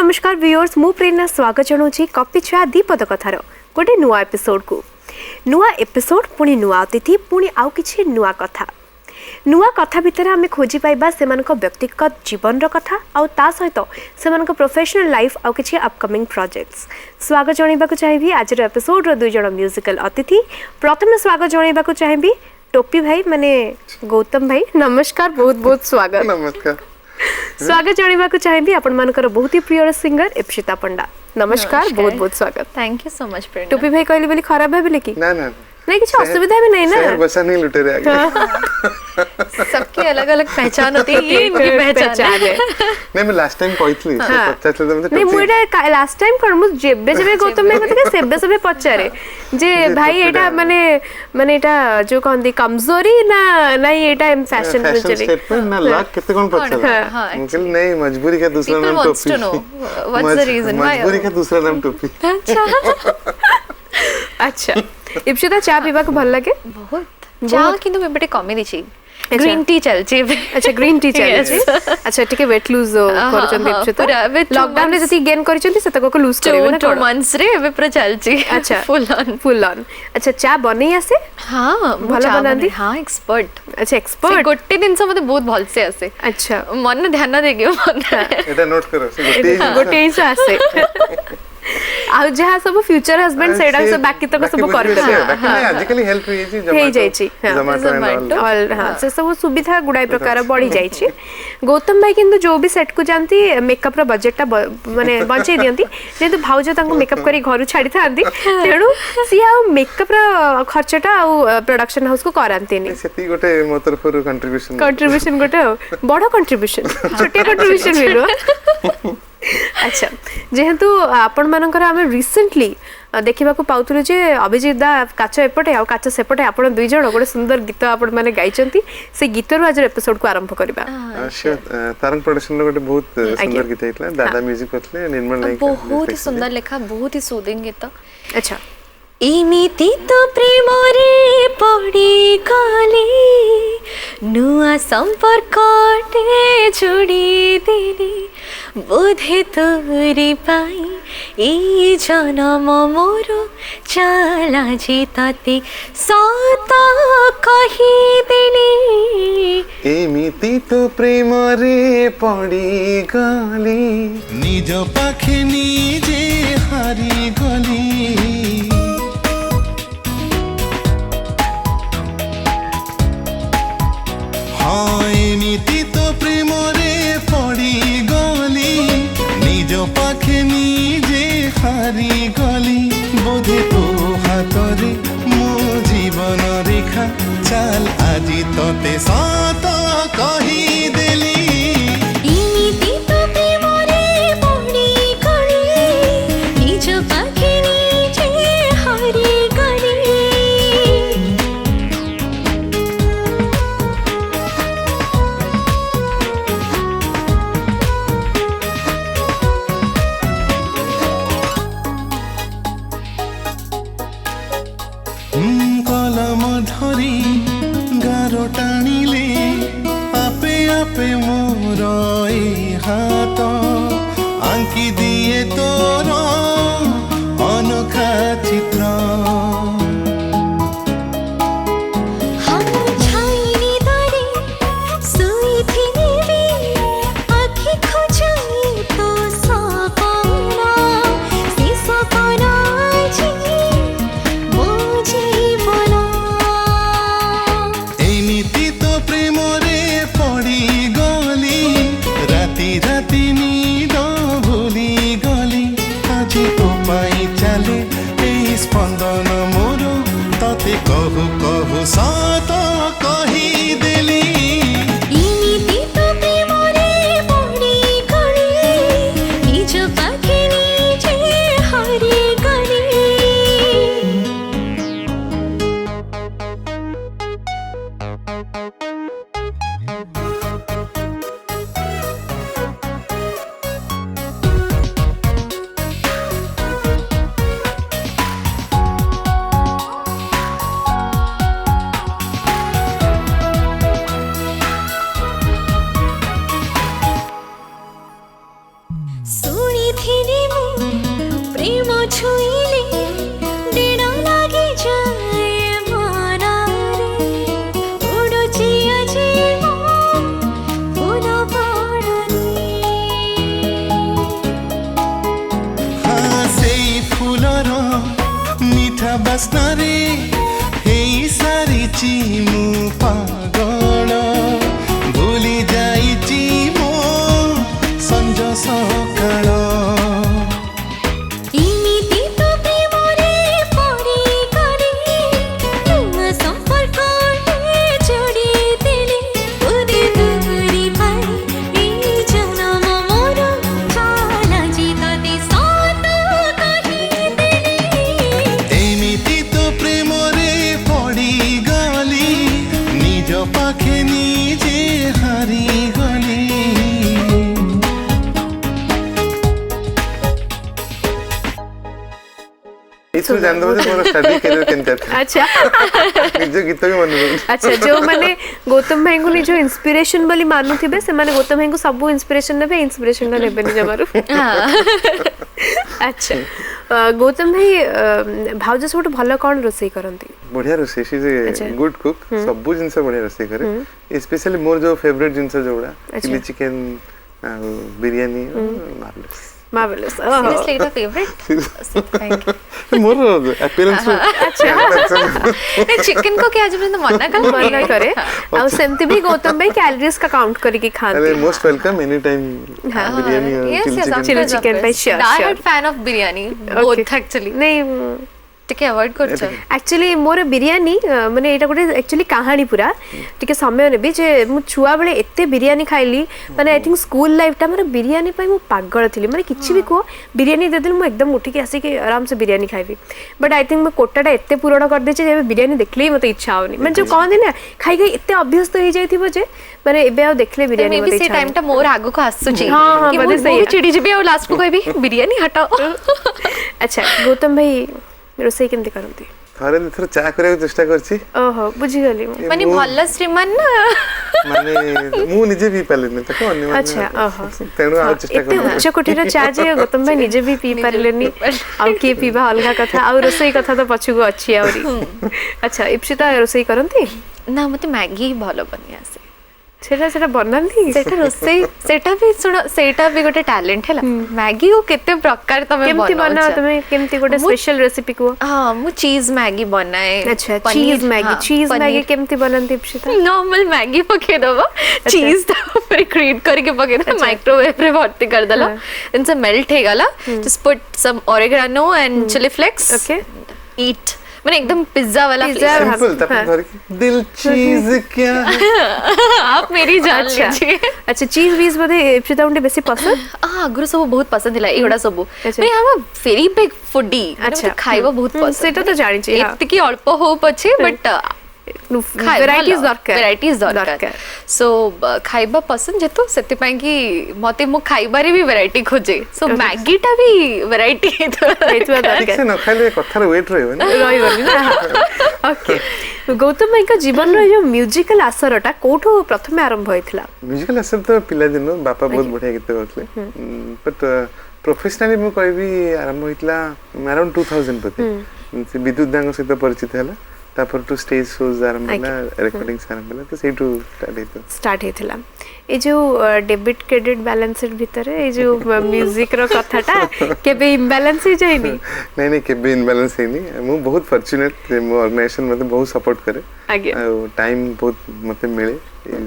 नमस्कार व्यूअर्स मु प्रेरणा स्वागत जनाऊँ कॉफी छुआ दीपद कथार गोटे नुआ एपिसोड को नुआ एपिसोड पुणी नुआ अतिथि पुणी आउ किछि नुआ कथा भितर आम खोजी पाइबा से व्यक्तिगत जीवन कथा आउ ता सहित से प्रोफेशनल लाइफ आउ किछि अपकमिंग प्रोजेक्ट्स स्वागत जणाइबाकु चाहिबी आज एपिसोड रो दुई जण म्यूजिकल अतिथि प्रथम स्वागत जणाइबाकु चाहिबी टोपी भाई माने गौतम भाई नमस्कार बहुत बहुत स्वागत नमस्कार स्वागत जणाइबाकु चाहिबी आपण मानकर बहुत ही प्रिय सिंगर इप्सिता पंडा नमस्कार बहुत बहुत स्वागत थैंक यू सो मच प्रेरणा टोपी भाई कहली बोली खराब भाबिले कि ना ना नहीं कुछ असुविधा भी नहीं ना शहर बसा नहीं लुटे रे आगे सबकी अलग अलग पहचान होती है ये इनकी पहचान है नहीं मैं लास्ट टाइम कहथली से पचास ले मते नहीं मुइडा लास्ट टाइम कर मु जेबे जेबे गौतम भाई मते सेबे सेबे पचारे जे भाई एटा माने एटा जो कहंदी कमजोरी ना नहीं एटा फैशन स्टेटमेंट ना लाख केते कोन पचारे मुकल नहीं मजबूरी का दूसरा नाम टोपी व्हाट्स द रीजन मजबूरी का दूसरा नाम टोपी अच्छा इप्सिता चा पीवा को भल लगे बहुत चा किंतु मैं बटे कमी दिछि अच्छा। ग्रीन टी चलछि अच्छा ग्रीन टी चलछि अच्छा ठीक है वेट लूज करचन इप्सिता लॉकडाउन रे जति गेन करचंती से तक को लूज करबे ना 2 मंथ्स रे एबे पूरा चलछि अच्छा फुल ऑन अच्छा चा बनै आसे हां भल बनांदी हां एक्सपर्ट अच्छा एक्सपर्ट गोटे दिन से मते बहुत भल से आसे अच्छा मन ध्यान दे गयो एटा नोट करो से गोटे ही से आसे आ जहा सब फ्यूचर हस्बैंड सेडा सब बाकी तक सब कर दे नहीं आजकल हेल्प हे जाइछि ऑल हां से सब सुविधा गुडाई प्रकार बढ़ी जाइछि गौतम भाई किंतु जो भी सेट को जानती मेकअप रो बजेट माने बंचै दियंती जेतु भाउज तांको मेकअप करी घर छाड़ी थांती तेणु सी आ मेकअप रो खर्चटा आ प्रोडक्शन हाउस को करांती नहीं सेती गोटे मो तरफ रो कंट्रीब्यूशन गोटे बड़ कंट्रीब्यूशन छोटे कंट्रीब्यूशन मिलो अच्छा जेहेतु आपण मानकर आम रिसेंटली देखा पाऊलु जे अभिजीत दा काच एपटे आ काच सेपटे आपण दुई जण गोटे सुंदर गीत आपण माने गाइचंती से गीत रो आज एपिसोड को आरंभ करबा तारंग प्रोडक्शन रो गोटे बहुत सुंदर गीत हेतला दादा म्यूजिक करथले निर्मल नायक बहुत ही सुंदर लेखा बहुत ही सूदिंग गीत अच्छा इमिति तो प्रेम रे पड़ी गली नुआ संपर्क टे जोड़ी देली बोधे तोरी पाई ए जनम मोर चला जे तते सत कही देली एमिति तो प्रेम रे पड़ी गली निज पाखे निजे हारी गली एमिति तो प्रेम रे पड़ी गली निज पाखे निजे हारी गली बोधे तो हातरे मो जीवन रेखा चाल आजी तते सात कही देली इमिति तो प्रेम रे पड़ी गली निज पाखे निजे हारी गली कलम धरी गारो टाणिले आपे आपे मोर ए हाथ आंकी दिए तोर अनोखा चित्र कहु कहु सात कही देली इमिति तो प्रेम रे पड़ी गली निज पाखे निजे हारी गली तू जान दो जे मोर स्टडी करियर केन करते अच्छा निज गीत भी मन रही अच्छा जो माने गौतम भाई को निज इंस्पिरेशन बोली मानुथिबे से माने गौतम भाई को सब इंस्पिरेशन नेबे इंस्पिरेशन नेबे नि जमारू अच्छा गौतम भाई भाउज सब भलो कौन रोसई करंती बढ़िया रोसई शी इज गुड कुक सब जिंस बढ़िया रोसई करे स्पेशली मोर जो फेवरेट जिंस जोड़ा chilli chicken biryani marvellous Seriously, the favorite? Thank you. More appearance chicken को क्या जब मना कर मना करे और सेमती भी गौतम भाई कैलोरीज का काउंट करके खाते अरे most welcome any time biryani और chilli chicken by sure, Die sure. hard fan of biryani. Both actually. नहीं टिके अवॉइड करछ एक्चुअली मोर बिरयानी माने एटा गोटे एक्चुअली कहानी पूरा टिके समय नेबी जे मु छुआ बेले एते बिरयानी खाइली माने आई थिंक स्कूल लाइफ टा मोर बिरयानी पई मु पागल थिली माने किछि भी को बिरयानी दे देल मु एकदम उठी के आसी के आराम से बिरयानी खाइबी बट आई थिंक मु कोटाटा एते पूरण कर दे जे बिरयानी देखले ही मते इच्छा होनी माने जो कहन ना खाइ खाइ एते अभ्यस्त हो जाई थिबो जे माने एबे आ देखले बिरयानी मते से इच्छा टाइम टा मोर आगो को आसु छी हाँ, कि बड़े मु सही है। चिड़ी जिबे और लास्ट को कहबी बिरयानी हटाओ अच्छा गौतम भाई रोसई केमती करंती थरे थरे चा करे चेष्टा करछि ओहो बुझी गली मु माने भल्ला श्रीमान ना माने मु निजे भी पाले न तको अन्य अच्छा ओहो तेनु आ चेष्टा एते कर उच्च कोठीर चा जे गौतम भाई निजे भी पी पारलेनी आ के पीबा अलगा कथा आ रोसई कथा तो पछुगो अछि आउरी अच्छा इप्सिता रोसई करंती ना मते मैगी भलो बनी आसे सेटा बनांती सेटा रोसई सेटा भी सुनो सेटा भी गोटे टैलेंट हैला मैगी को केते प्रकार तमे केमती बना बनाओ तमे केमती गोटे स्पेशल रेसिपी को हां मु चीज मैगी बनाए अच्छा चीज मैगी केमती बनांती इप्सिता नॉर्मल मैगी पके दबो चीज तो फिर क्रिएट करके पके दो माइक्रोवेव रे भर्ती कर दला देन से मेल्ट हे गला just put some oregano and chilli flakes okay eat मैंने एकदम पिज्जा वाला पिज्जा flavor। सिंपल तब धर के दिल चीज क्या आप मेरी जान अच्छा लीजिए अच्छा चीज वीज बदे इप्सिता उंटे बेसी पसंद आगुरु सब बहुत पसंद थिला एगुडा सब अच्छा। मैं हम वेरी बिग फूडी अच्छा। खाइबा बहुत पसंद सेटा तो जानि छी एतकी अल्प हो पछे बट वैराइटीज दरकार वैराइटीज दरकार सो खाइबा पसंद जेतो सेति पई कि मते मु खाइबारे भी वैरायटी खोजे सो मैगी टा भी वैरायटी हेतुआ ठीक दरकार से न खाइले कथार वेट रहबे न रहिबनी ना ओके गौतम भाई का जीवन रो जो म्यूजिकल आसरटा कोठो प्रथमे आरंभ होइथिला म्यूजिकल असर तो पिला दिन बापा बहुत बढ़िया गीत गाउतले बट प्रोफेशनली मु कहबी आरंभ होइतला अराउंड 2000 पते विद्युत दांग सहित परिचित हला तापर टू स्टेज शोज आरंभ होला रिकॉर्डिंग्स आरंभ होला तो सेटू स्टार्ट हेथिला ए जो डेबिट क्रेडिट बैलेंस भीतर ए जो म्यूजिक रो कथाटा केबे इम्बैलेंस ही जाइनी नहीं नहीं केबे इनबैलेंस हेनी मु बहुत फॉर्चूनेट मो ऑर्गेनाइजेशन मते बहुत सपोर्ट करे आगे टाइम बहुत मते मिले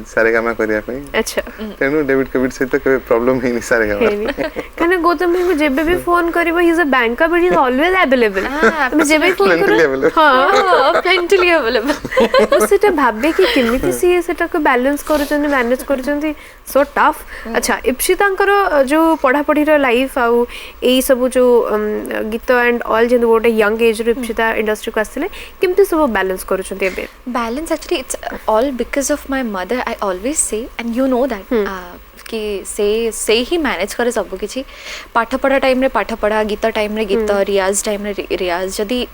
सारे कामा करिया पई अच्छा तेनु डेबिट क्रेडिट सहित केबे प्रॉब्लम हेनी सारे कामा हेनी कने गौतम भाई को जेबे भी फोन करबो he is a banker but he is always available तुम जेबे फोन Plenty करो available. हां प्लेंटली अवेलेबल तो सेटा भाबे कि केमिति सी सेटा को बैलेंस करूचंदी मैनेज करूचंदी सो टफ अच्छा इप्सितांकर जो पढ़ा पढ़ी रो लाइफ आउ एई सब जो गीत एंड ऑल जेन गोटे यंग एज रो इप्सिता इंडस्ट्री को आसले केमिति सब बैलेंस करूचंदी एबे balance actually it's all because of my mother I always say and you know that कि से ही मैनेज करे सब किछि पाठ पढ़ा टाइम रे पाठ पढ़ा गीत टाइम रे गीत रियाज टाइम रे रियाज जदी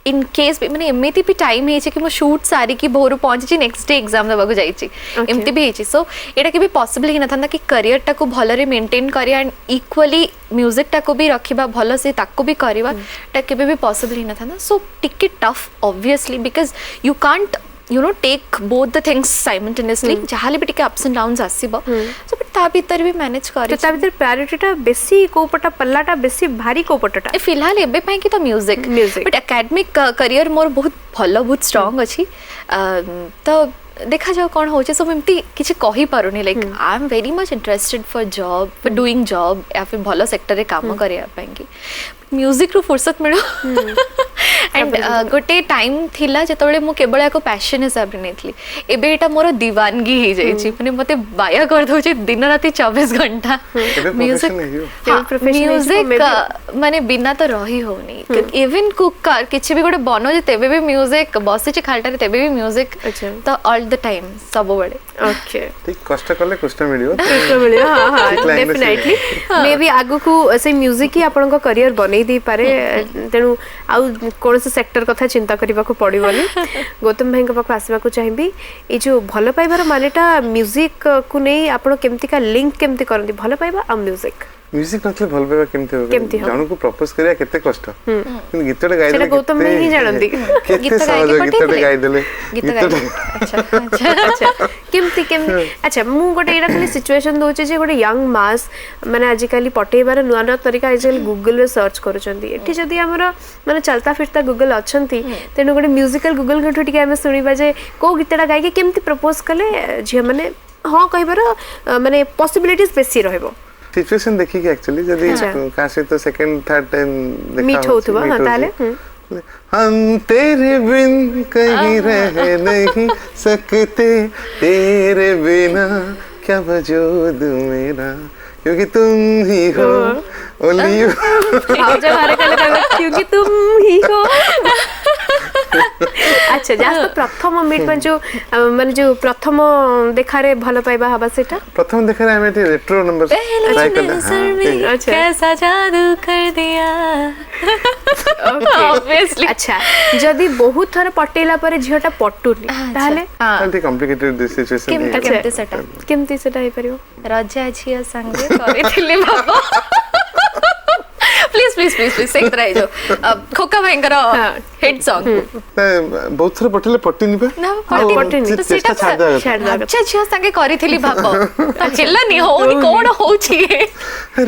इन केस मैंने एमती भी टाइम है कि शूट सारी की भोर पहुंची नेक्स्ट डे एग्जाम देवा जाइए एमती भी है सो यहाँ के भी पॉसिबल ही ना कि करियर टा को भलरे मेंटेन करिया एंड इक्वली म्यूजिक टा को भी रखिबा भल से ताको भी करवा टा केबे भी पॉसिबल ही ना सो टिके tough obviously because you can't you know take both the things simultaneously जहाले भी टिके ups and downs आसीबो so but ता भीतर भी मैनेज करी ता भीतर प्रायोरिटी टा बेसी को पटा पल्लाटा बेसी भारी को पटाटा फिलहाल एबे पई कि तो म्यूजिक बट एकेडमिक करियर मोर बहुत भलो बहुत स्ट्रांग अछि तो देखा जाओ कौन हो सब एमती किसी कही पारुनी like I am very much interested for job for doing job या फिर भलो सेक्टर रे काम करिया पाएंगे म्यूजिक रो फुर्सत मिलो एंड गोटे टाइम थिला जेतबेले मु केवल एको पैशन हिसाब रे नेथली एबे एटा मोर दीवानगी ही जाईची माने मते बाया कर दोचे दिन राती 24 घंटा म्यूजिक म्यूजिक माने बिना तो रही होनी इवन कुकर किछि भी गोटे बनो जे तेबे भी म्यूजिक बसे छि खालटा रे तेबे भी म्यूजिक तो ऑल द टाइम सब बड़े ओके ठीक कष्ट करले कष्ट मिलियो हां हां डेफिनेटली मे बी आगु को से म्यूजिक ही आपन को करियर बनै दी पारे तेनु आउ कोन से सेक्टर कथा चिंता करबा को पड़िबनी गौतम भाई पाख आसवा को चाहिबी ए जो भल पाइबार मानेटा म्यूजिक को नै आपण केमती का लिंक केमती करंदी भल पाइबा आ म्यूजिक म्यूजिक नथले भल पाइबा केमती हो जानू को प्रपोज करिया केते कष्ट किंतु गीतटे गाइ सेटा गौतम भाई ही जानंदी केते सहज गीतटे गाइ देले अच्छा अच्छा केमती अच्छा मु गोटे एटा खाली सिचुएशन दोचे जे गोटे यंग मास माने आज काली पटेइबार नुआ नुआ तरीका आज काली गूगल रे सर्च करूचंदी एठी जदी हमर माने चलता फिरता गूगल अछंती तेनु गोटे म्यूजिकल गूगल गठो टिके हम सुनिबा जे को गीतटा गाइ के केमती प्रपोज कले जे माने हां कहबार माने पॉसिबिलिटीज बेसी रहबो सिचुएशन देखी कि एक्चुअली जदी का से तो सेकंड थर्ड टाइम देखा मीट होतबा हां ताले हम तेरे बिन कहीं रह नहीं सकते तेरे बिना क्या वजूद मेरा क्योंकि तुम ही हो ओनली यू आओ जब हरे कल क्योंकि तुम ही हो अच्छा जास्त प्रथम मीट माने जो प्रथम देखा रे भलो पाइबा हबा सेटा प्रथम देखा रे हमें रेट्रो नंबर ट्राई करना अच्छा कैसा जादू कर दिया ऑब्वियसली अच्छा जदी बहुत थर पटेला पर झियोटा पटुनी ताले हां कॉम्प्लिकेटेड सिचुएशन केमते सेटा केमती सेटा हे परियो रजा झिया संगे करिथिले बाबा प्लीज प्लीज प्लीज प्लीज सेक रही जो खोका भयंकर हिट सॉन्ग बहुत सारा पटेले पट्टी पे ना पट्टी तो सेटा अच्छा झिया संगे करिथिली बाबा हेलानी होनी कोन होची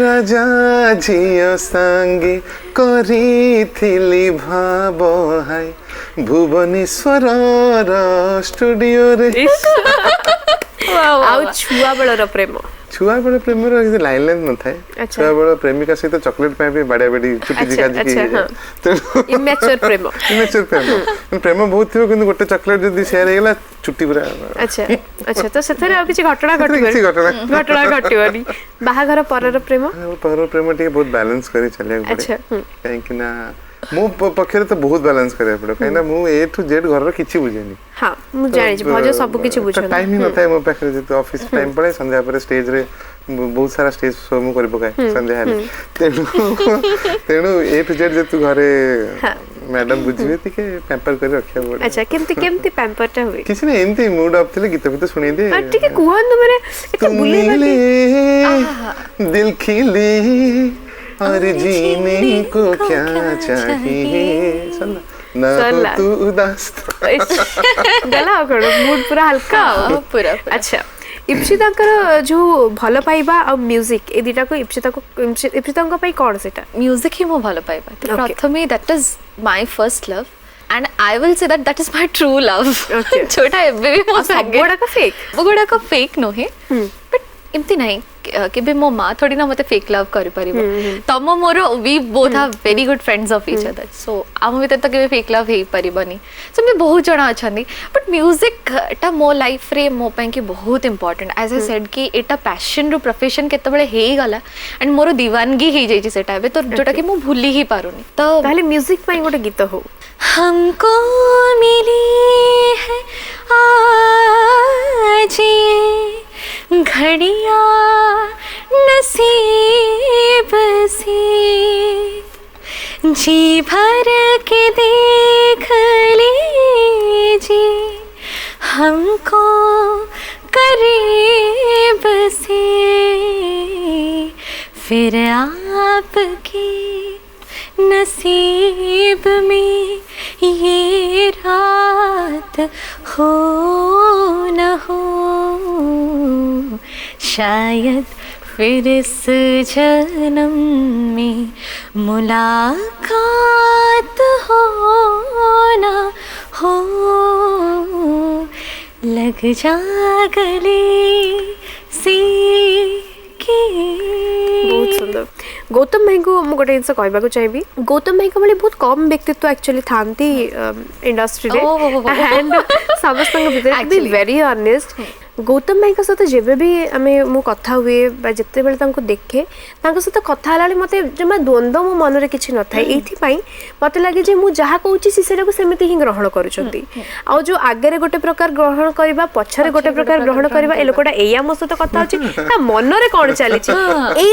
राजा झिया संगे करिथिली भाबो हाय भुवनेश्वर स्टूडियो रे आउ छुआ बळर प्रेम छुआ बड़ प्रेम रो लाइन लाइन न थाए छुआ बड़ प्रेमिका सहित चॉकलेट पे भी बड़ा बड़ी छुट्टी जिका जी इमेच्योर प्रेम प्रेम बहुत थियो किंतु गोटे चॉकलेट जदी शेयर हेगला छुट्टी पूरा अच्छा अच्छा तो सेथरे आ किछि घटना घटिबनी बाहाघर परर प्रेम टिके बहुत बैलेंस करी चले अच्छा काहे कि ना मु पक्षरे तो बहुत बैलेंस करे पड़ो काहे ना मु ए टू जेड घर रो किछि बुझेनी हां मु जानि भज सब किछि बुझन टाइम ही न थाए मो पाखरे जे ऑफिस टाइम पड़े संध्या पर स्टेज रे बहुत सारा स्टेज शो मु करि पकाए संध्या रे तेनु ए टू जेड जे तू घरे मैडम बुझिबे तिके पैम्पर कर रखिया पड़े अच्छा केमती पैम्पर ता हुए किछि ने एमती मूड ऑफ थिले गीत भी सुनी दे हां ठीक है कुहन माने एटा बुले दिल खिले और जीने को क्या चाहिए ना तो तू उदास गला करो मूड पूरा हल्का पूरा अच्छा इप्सिता जो भल पाइबा और म्यूजिक ए दिटा को इप्सिता पई कोन सेटा म्यूजिक ही मो भल पाइबा तो प्रथमे that is my first love and I will say that is my true love छोटा एबे भी मो संगे गोडा का फेक नो है बट इम्ति नहीं केबे मो माँ थोड़ी ना मते फेक लव कर परिबो तम मोर we both are very good friends of each other so आम भीतर तो केबे फेक लव हे परिबनी सो मैं बहुत जणा अछनी बट म्यूजिक टा मो लाइफ रे मो पई कि बहुत इंपोर्टेंट एज आई सेड कि एटा पैशन रो प्रोफेशन केते बळे हे गला एंड मोर दीवानगी हे जाई छी सेटा एबे तो जोटा कि मो भूली ही पारुनी तो ताले म्यूजिक पई गोटे गीत हो हमको मिली है आज घड़िया नसीब से जी भर के देख लीजिए हमको करीब से फिर आपके नसीब में ये रात हो न हो शायद फिर इस जन्म में मुलाकात हो न हो लग जा गले सी की बहुत सुंदर गौतम भाई को मु गोटे जिनस कहबाक चाहिए गौतम भाई भाई बहुत कम व्यक्तित्व एक्चुअली थांती इंडस्ट्री एंड समस्त भीतर वेरी ऑनेस्ट गौतम भाई सहित जेबे भी आम मु कथा हुए जिते बेले देखे सहित कथा है मत जमा द्वंद्व मो मन में किसी न था ये मत लगे जे मु जहाँ कहूँ सीटा सेमती ही ग्रहण करुँच आ जो आगे गोटे प्रकार ग्रहण करवा पछरे गोटे प्रकार ग्रहण करवा ए लोकटा एया मो सहित कथा अच्छी मन में कौन चली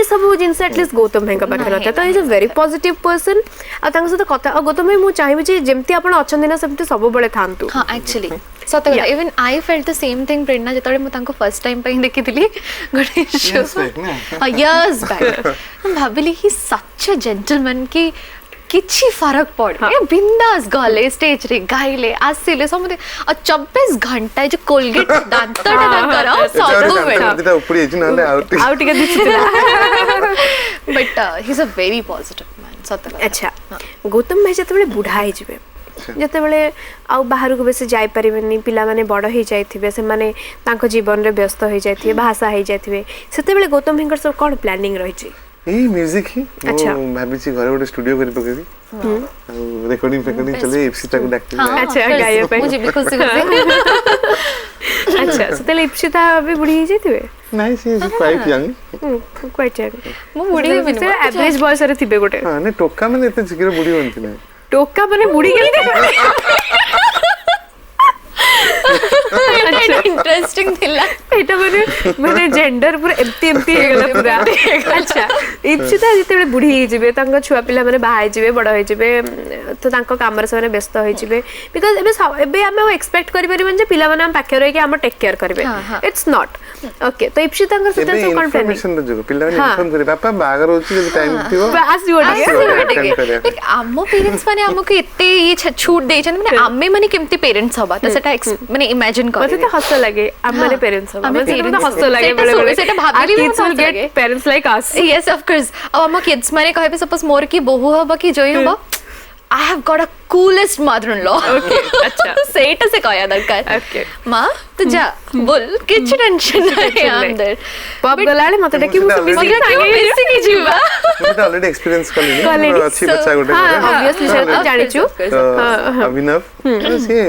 सब जिन एटलिस्ट गौतम भाई पाखे न था तो is a very positive person सहित कथा गौतम भाई मुझे चाहिए जमती आप अच्छा ना सेमती सब बड़े था एक्चुअली सत कथा even I felt the same thing Prerna जिते मुझे फर्स्ट टाइम देखी गोटे शो इयर्स बैक भाविली ही सच अ जेंटलमैन कि किछि फरक पड़े बिंदास गले स्टेज रे गाइले आसिले समते 24 घंटा जो कोलगेट दांतटा कर सब बेटा उपड़ी छि नले आउट के दिसला but he is a very positive man सत कथा अच्छा गौतम भाई जते बुढ़ा हे जिवे जते बेले आ बाहर को बेसी जाई परिबेनी पिला माने बड़ हो जाइथिबे से माने तांको जीवन रे व्यस्त हो जाइथिबे भाषा हो जाइथिबे सेते बेले गौतम भाई सब कोन प्लानिंग रहि छि ए म्यूजिक ही अच्छा भाभी छी घर गोटे स्टूडियो करि पकेबी आ रिकॉर्डिंग चले इप्सिता को डाक्टर अच्छा गाय पे मुझे भी खुशी अच्छा सेते इप्सिता भी बुढ़ी हो जाइथिबे नहीं सी इज क्वाइट यंग मो बुढ़ी एवरेज बॉयस रे थिबे गोटे हां ने टोका माने एते शीघ्र बुढ़ी होंती नहीं टोका माने बुढ़ी इंटरेस्टिंग थिला एटा माने जेंडर पूरा एम्ती हे गेला पूरा अच्छा इप्सिता जते बेले बुढ़ी हे जिवे तांको छुआ पिला माने बाहाई जिवे बड़ हे जिवे तो तांको काम रे से व्यस्त हे जिवे बिकॉज़ एबे हम एक्सपेक्ट करि परिबन जे पिला माने हम पाखे रहि के हम टेक केयर करबे इट्स नॉट ओके तो इप्सिता कर सते सब कोन इन्फॉर्मेशन जो पिला माने इन्फॉर्म करे पापा बागर होची जे टाइम थिबो आस लाइक आमो पेरेंट्स माने हमको एते ये छूट दे छन माने आमे माने केमती पेरेंट्स हबा त सेटा माने इमेजिन कर मते तो हस लगे हमरे पेरेंट्स हबा मते तो हस लगे बड़े बड़े सेटा भाभी भी will get parents like us yes of course अब हम किड्स माने कहबे सपोज मोर की बहू हबा कि जोई हबा I have got a coolest mother in law okay अच्छा सेटा से कहया दरकार ओके मां तू जा बोल किछ टेंशन नहीं अंदर पब गलाले मते देखि मु मिसी की जीवा मते ऑलरेडी एक्सपीरियंस कर लेनी अच्छी बच्चा गोटे हां ऑब्वियसली सर जानि छु अभिनव से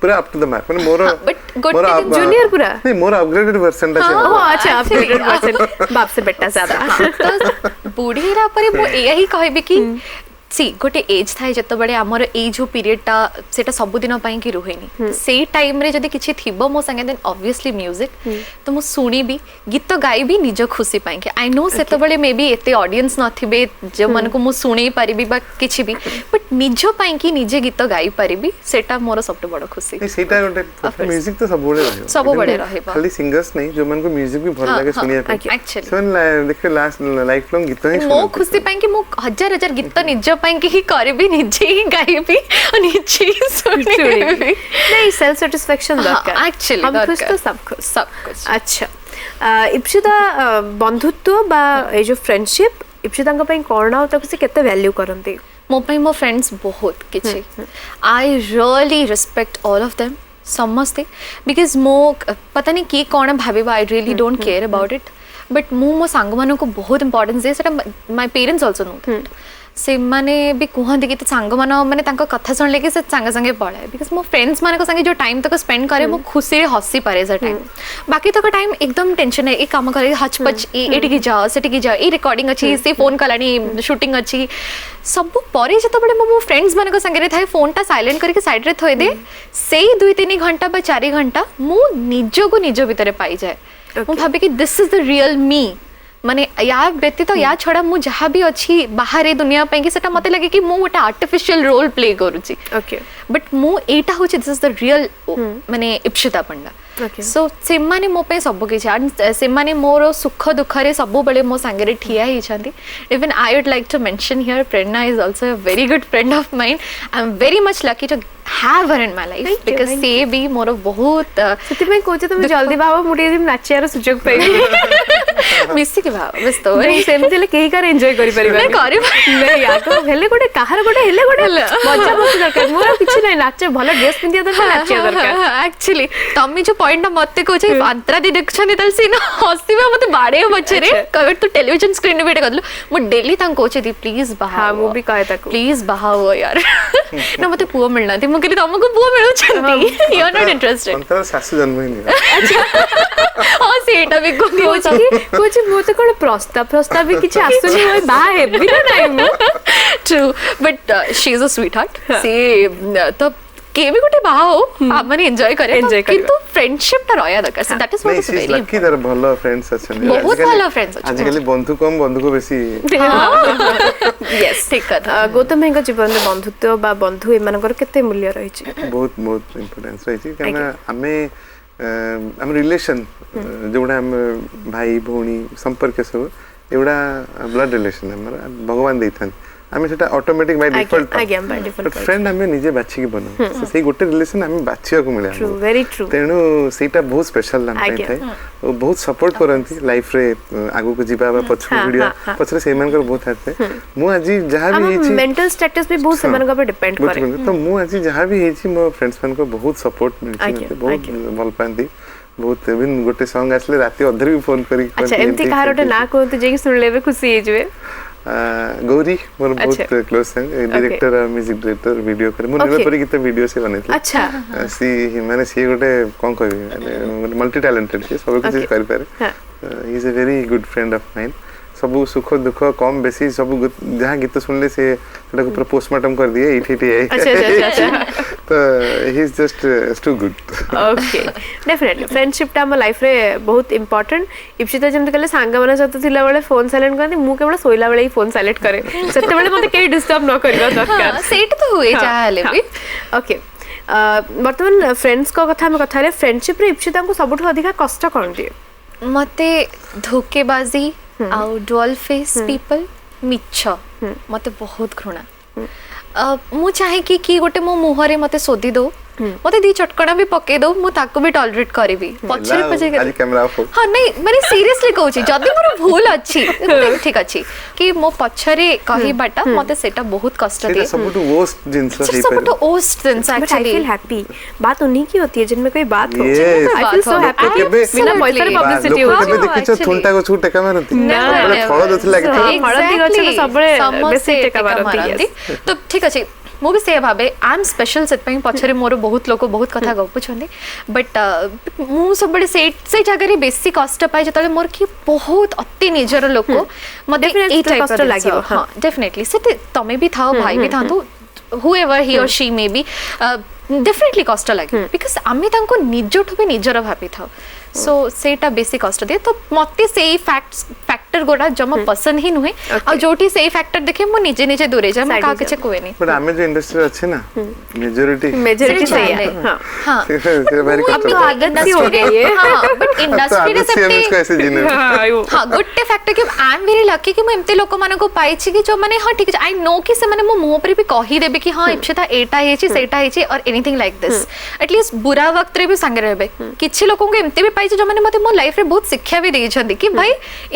पूरा अप टू द मार्क माने मोर मोर जूनियर पूरा नहीं मोर अपग्रेडेड वर्जन ता ओ अच्छा अपग्रेडेड वर्जन बाप से बेटा ज्यादा तो बूढ़ीरा परे मु एही कहबे कि सी गोटे एज थाए जत बड़े आमर ए जो पीरियडटा सेटा सब दिन पई कि रुहेनी से टाइम रे जदी किछि थिबो मो संगे देन ऑब्वियसली म्यूजिक तो मु सुनी भी गीत गाई भी निज खुशी पई कि आई नो सेत बड़े मे बी एते ऑडियंस न थिबे जे मन को मु सुनै परिबी बा किछि भी बट निज पई कि निजे गीत गाई परिबी सेटा मोर सबसे बड़ खुशी ए सेटा गोटे म्यूजिक तो सब बड़े रहबो खाली सिंगर्स नहीं जो मन को म्यूजिक भी भल लागे सुनिया एक्चुअली सुन देखो लास्ट लाइफ लॉन्ग गीत ही मो खुशी पई कि मु हजार हजार गीत निज पई कि ही करबी निजे ही गाइबी और निजे ही सुनिबी नहीं सेल्फ सैटिस्फैक्शन दरकार एक्चुअली हम खुश तो सब कुछ अच्छा इप्सिता बंधुत्व बा ए जो फ्रेंडशिप इप्सिता का पई कोना तो से केते वैल्यू करंती मो पई मो फ्रेंड्स बहुत किछि I really respect all of them समस्ते बिकॉज मो पता नहीं की कोन भाबीबा I really don't care about it but मो सांग मानन को बहुत इंपोर्टेंस दे सेटा माय पेरेंट्स आल्सो नो से माने भी कहते कि सांग मान मैंने कथा शुणिले कि सांगे सांगे पढ़ाए बिकज मो फ्रेंड्स मान संगे जो टाइम तक स्पेंड करे मो खुशी रे हसी पारे से टाइम बाकी तक टाइम एकदम टेंशन है एक काम करे हचपच एटिकी जाओ सेटिकी जाओ ए रिकॉर्डिंग अच्छी से फोन कलानी शूटिंग अच्छी सब पर जो मो फ्रेंड्स मान संगे थाए फोनटा साइलेंट करके साइड रे थोई दे से 2-3 घंटा 4 घंटा मु निज को निज भितर पाई जाए मु भाबे कि this is the real me माने या व्यतीत तो या छड़ा मु जहाँ भी अच्छी बाहर दुनिया पे कि सेटा मते लगे कि मु गोटे आर्टिफिशियल रोल प्ले करूची ओके बट मु एटा होची दिस इज द रियल माने इप्सिता पंडा सो से माने मो पे सब किछि से माने मोर सुख दुख रे सब बेले मो संगे रे ठिया ही छांती even I would like to mention here Prerna is also a very good friend of mine I am very much lucky to have her in my life because से भी मोर बहुत सेति में कोचे तुम जल्दी बाबा मुडी दिन नाचियार सुजोग पाइबी मिसिक भाव व्यस्त हो नहीं सेमती ले केही कार एन्जॉय करि परिबा नहीं करि नहीं आको हेले गोटे काहार गोटे हेले गोटे मजा मस्ती दरकार मोर किछि नहीं नाचे भलो ड्रेस पिंदिया दरकार नाचिया दरकार एक्चुअली तमी जो पॉइंट मते कहै छै अंतरा दी देखछनी तल सीन हसीबा मते बाडे बचरे कबे तू टेलीविजन स्क्रीन पे करलो मो डेली तां कहै छै प्लीज बाहा हां मु भी कहै ताको प्लीज बाहा हो यार ना मते पुओ मिलना थी मु कहली तुमको पुओ मिलु छंती यू आर नॉट इंटरेस्टेड अंतरा सासु जन्म ही नहीं हां सेटा भी कुछ मो तो कोन प्रस्ताव भी किछि आसुनी होय बा हेबी ना नाही मु true but she is a sweetheart सी तो के भी गोटे बाहा हो आप माने एंजॉय करे किंतु फ्रेंडशिप ता रहया दरकार so that is what is very lucky दर भलो फ्रेंड्स अछन बहुत भलो फ्रेंड्स अछन आजकल बंधु कम बंधु को बेसी यस ठीक कथा गौतम भाई जीवन में बंधुत्व बा बंधु एमानकर केते मूल्य रही छी बहुत बहुत इंपोर्टेंस रही छी कारण हमें हम रिलेशन जोड़ा हम भाई भौणी संपर्क सब एवढा ब्लड रिलेशन हमरा भगवान देथन हमें सेटा ऑटोमेटिक बाय डिफॉल्ट फ्रेंड हमें निजे बाछि के बनो सो सेही गोटे रिलेशन हमें बाछिया को मिले ट्रू वेरी ट्रू तेनु सेटा बहुत स्पेशल लाइन थाए ओ बहुत सपोर्ट करंती लाइफ रे आगु को जीवा बा पछ वीडियो पछरे सेमान कर बहुत हाथे मु आजि जहां भी हेछि मेंटल स्टेटस भी बहुत सेमान का पे डिपेंड करे तो मु आजि जहां भी हेछि मो फ्रेंड्स मन को बहुत सपोर्ट मिलछि मते बहुत भल पांती बहुत बिन गोटे सॉन्ग आसले राती अधर भी फोन करी अच्छा एमती कहारोटे ना कहते जे कि सुन लेबे खुशी हे जबे गौरी मोर बहुत क्लोज फ्रेंड डायरेक्टर और म्यूजिक डायरेक्टर वीडियो करे मोर निर पर गीत वीडियो से बनेथले अच्छा सी माने सी गोटे कोन कहबी मल्टी टैलेंटेड से सब कुछ कर पारे he is a very good friend of mine सब सुख दुख कम बेसी सब जहां गीत सुनले से सेटा को पोस्टमार्टम कर दिए इठी अच्छा तो he is just too good okay definitely friendship टा हम लाइफ रे बहुत इंपोर्टेंट इप्सिता जेमते कहले सांगा माने सत थिला बेले फोन साइलेंट करते मु केवल सोइला बेले ही फोन साइलेंट करे सेते बेले मते केही डिस्टर्ब न करबा दरकार सेट तो हुए चाहले भी ओके वर्तमान फ्रेंड्स को कथा हम कथा रे फ्रेंडशिप रे इप्सिता को सबठु अधिक कष्ट कोन दिए मते धोखेबाजी आउ डुअल फेस पीपल मिछ मते बहुत घृणा मु चाहे कि गोटे मो मुहरे मते सोदी दो मते दी चटकणा भी पके दो मु ताको भी टॉलरेट करबी पछरे पछरे आज कैमरा ऑफ हां नहीं माने सीरियसली कहू छी जदी मोर भूल अछि ठीक अछि कि मो पछरे कहि बाटा मते सेटा बहुत कष्ट दिए सबटू वर्स्ट जिंस है सबटू वर्स्ट जिंस एक्चुअली आई फील हैप्पी बात उन्हीं की होती है जिनमें कोई बात हो Yes. I feel so happy बिना पैसा रे पब्लिसिटी हो लोग देखिछ थुंटा को छु टेका मारती बड़े फळ दथ लागे हळदी गछ सबले बेसी टेका मारती तो ठीक अछि मो भी से भाबे आई एम स्पेशल सेट पई पछरे मोर बहुत लोक बहुत कथा गपुछंदी बट मु सब बड़े से जगह रे बेसी कष्ट पाए जतले मोर की बहुत अति निजर लोक मते ए टाइप कष्ट लागियो हां डेफिनेटली से तमे भी थाओ भाई भी थांतो whoever he or she may be definitely कष्ट लागे बिकॉज़ आमे तांको निजठो भी निजर भाबी थाओ सो सेटा बेसी कष्ट दे तो मते सेही फैक्टर गोडा जमा पसंद ही नुहे आ जोठी सेही फैक्टर देखे मो निजे निजे दूरे जा मैं का के कोए नहीं बट आमे जो इंडस्ट्री अच्छे ना मेजॉरिटी सही है हां से वेरी अब तो आदत सी हो गई है हां बट इंडस्ट्री रे सेफ्टी हां गुट्टे फैक्टर कि आई एम वेरी लकी कि मैं एमते लोक माने को पाई छी कि जो माने हां ठीक है आई नो कि से माने मो मुंह पर भी कहि देबे कि हां इच्छा एटा हे छी सेटा हे छी और एनीथिंग लाइक दिस एटलीस्ट बुरा वक्त रे भी संग रहबे किछि लोकन को एमते भी पाई जो माने मते मो लाइफ रे बहुत शिक्षा भी देई छंदी कि भाई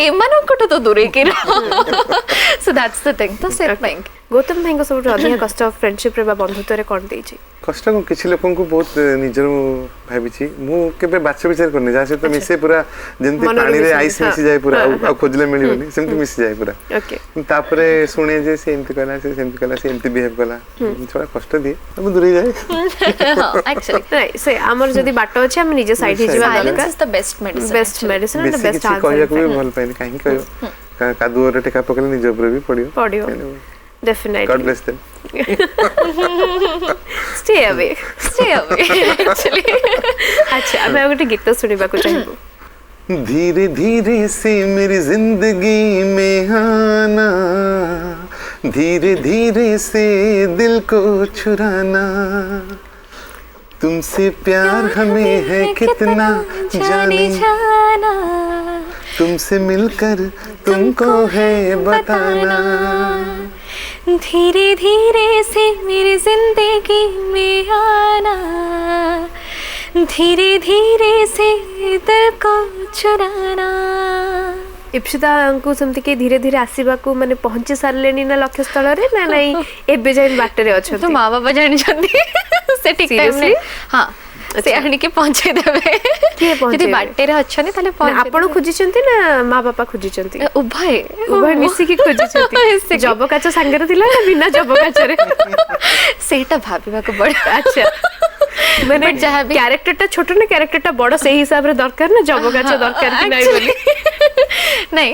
एमानो कटो तो दूरे के सो दैट्स द थिंग तो सेट बैंक गौतम भाई को सब अधिक कष्ट फ्रेंडशिप रे बा बंधुत्व रे कोन देई छी कष्ट को किछि लोकन को बहुत निजर भाबी छी मु केबे बाछ विचार करने जा से तो मिसे पूरा जेंति पानी रे आइस मिसी जाय पूरा आ खोजले मिलिबनी सेंति मिसी जाय पूरा ओके तापरे सुने जे से एंति कला से सेंति कला से एंति बिहेव कला थोड़ा कष्ट दिए हम दूर जाय हां एक्चुअली राइट से हमर जदी बाटो अछि हम निजे साइड हे जीवा silence is the best medicine and the best answer कहया को भी भल पाइन काहे कहयो कादुओ रे टेका पकले निजे ऊपर भी पड़ियो Definitely. God bless them. Stay away actually अच्छा मैं एक गीत सुनिबा को चाहबो धीरे धीरे से मेरी जिंदगी में आना धीरे धीरे से दिल को चुराना तुमसे प्यार हमें है कितना जाने जाना तुमसे मिलकर तुमको है बताना धीरे धीरे से मेरी जिंदगी में आना धीरे धीरे से दिल को चुराना ଇପ୍ସିତାଙ୍କୁ ସେମିତି କି ଧୀରେ ଧୀରେ ଆସିବାକୁ ମାନେ ପହଞ୍ଚି ସାରିଲେଣି ନା ଲକ୍ଷ୍ୟସ୍ଥଳରେ ନା ନାଇଁ ଏବେ ଯାଇ ବାଟରେ ତ ଅଛନ୍ତି? ମା ବାବା ଜାଣିଛନ୍ତି ସେ ଠିକ ଟାଇମରେ ହଁ ସେ ଆଣିକି ପହଞ୍ଚେଇ ଦେବେ କିଏ ଯଦି ପହଞ୍ଚେଇବେ? ବାଟରେ ଅଛନ୍ତି ତାହେଲେ ନା ପହଞ୍ଚେଇ ଆପଣ ଖୋଜିଛନ୍ତି ନା ମା ବାପା ଖୋଜିଛନ୍ତି? ଦେବେ। ଉଭୟ ଉଭୟ ମିଶିକି ଖୋଜିଛନ୍ତି। ମିଶିକି। ଜବ କାଚ ସାଙ୍ଗରେ ଥିଲା ନା ବିନା ଜବ କାଚରେ? ସେଇଟା ଭାବିବାକୁ ପଡେ ଆଚ୍ଛା ମାନେ But ଯାହା ବି- କ୍ୟାରେକ୍ଟରଟା ଛୋଟ ନା କ୍ୟାରେକ୍ଟରଟା ବଡ ସେଇ ହିସାବରେ ଦରକାର ନା ଜବ କାଚ ଦରକାର କି ନାହିଁ ବୋଲି? ନାଇଁ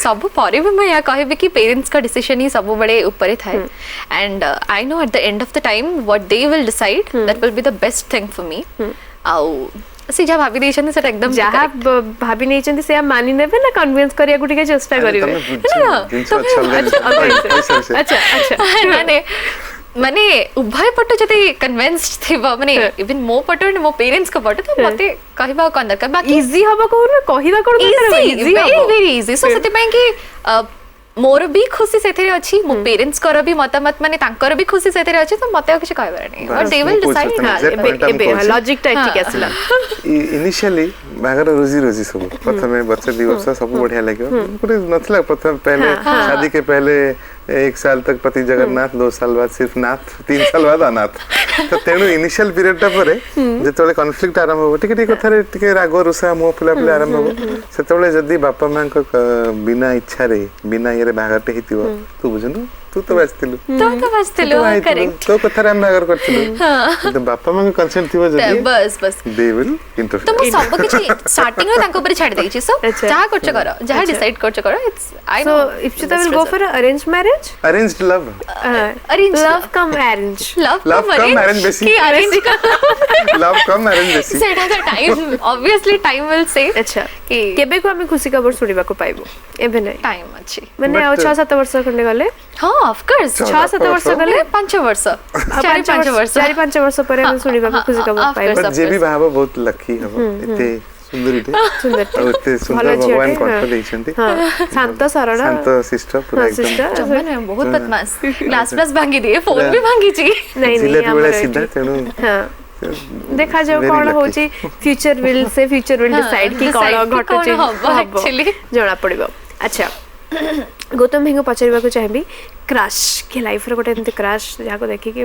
ସବୁ ପରେ ବି ମୁଁ ଏହା କହିବି କି ପେରେଣ୍ଟସ୍ଙ୍କ ଡିସିସନ ହିଁ ସବୁବେଳେ ଉପରେ ଥାଏ and I know at the end of the time what they will decide that will be the best thing for me ଆଉ ସେ ଯାହା ଭାବି ଦେଇଛନ୍ତି ସେଟା ଏକଦମ ଯାହା ଭାବି ନେଇଛନ୍ତି ସେୟା ମାନି ନେବେ ନା କନଭିନ୍ସ କରିବାକୁ ଟିକେ ଚେଷ୍ଟା କରିବେ? ଆଚ୍ଛା ଆଚ୍ଛା ମାନେ ଉଭୟ ପଟ ଯଦି କନଭିନ୍ସଡ ଥିବ ମାନେ ଇଭେନ ମୋ ପଟ ମୋ ପେରେଣ୍ଟସ୍ ଙ୍କ ପଟ ତ ମତେ କହିବା କଣ ଦରକାର ବାକି ଇଜି ହବ କହୁନ କହିବା କଣ ଦରକାର? इजी वेरी इजी सो ସେଥିପାଇଁ କି ମୋର ବି ଖୁସି ସେଥିରେ ଅଛି ମୋ ପେରେଣ୍ଟସ୍ କର ବି ମତାମତ ମାନେ ତାଙ୍କର ବି ଖୁସି ସେଥିରେ ଅଛି ତ ମତେ ଆଉ କିଛି କହିବାର ନାହିଁ ବଟ୍ ଦେ ୱିଲ୍ ଡିସାଇଡ୍ ଏବେ ଲଜିକ ଟା ଠିକ ଆସିଲା। इनिशियली बाहर रोजी रोजी सब प्रथम बच्चे 2 वर्ष सब बढ़िया लगे गोटे नथिला प्रथम पहले शादी के पहले 1 साल तक पति जगन्नाथ 2 साल बाद सिर्फ नाथ 3 साल बाद अनाथ तो तेणु इनिशियल पीरियड टा परे जेतले कॉन्फ्लिक्ट आरंभ हो टिके कथारे टिके राग रुसा मुह फुला फुला आरंभ हो सेतले जदी बापा मां को बिना इच्छा रे बिना ये बाहर हेतिबो तू बुझनु तू तो बसतिलु करेक्ट तो कथारे हम बाहर करतिलु तो बापा मां को कंसेंट थिबो जदी बस बस दे विल तो इंटरफेयर मैं सब किछि स्टार्टिंग रे तांको ऊपर छाड़ देछि सो अच्छा। जहा करछ करो जहा डिसाइड करछ करो it's I So no Ipshita will go for arranged marriage? Arranged love Arranged love come arrange. love come arrange बेसी। की अरेंज लव कम अरेंज बेसी सेटा the time obviously time will say अच्छा कि केबे को आमे खुशी खबर सुनिबा को पाइबो एबे नै टाइम अछि माने But- ଆଉ 6-7 वर्ष खंडे गले हां ऑफ कोर्स 6-7 वर्ष गले 5 वर्ष 4-5 वर्ष 4-5 वर्ष पर आमे सुनिबा को खुशी खबर of पाइबो course. बट जे भी भाव बहुत लकी हबो एते सुंदरीटे सुंदर और एते सुंदर भलो झियोटे, भगवान कंठ हाँ। देइछन्ती हां शांत सरल शांत शिष्ट पूरा एकदम शिष्ट जमन बहुत बदमाश ग्लास ग्लास भांगी दिए फोन भी भांगी छी नहीं जिलेबी नहीं वाला हमर सीधा तेणु हां देखा जाओ Very कौन lucky. होची फ्यूचर विल डिसाइड कि decide कौन कि घटुची कौन हबो actually। जणा पड़िबो। अच्छा गौतम भाई को पचारिबा को चाहबी क्रश के लाइफ रे गोटे एमती क्रश जाको देखि कि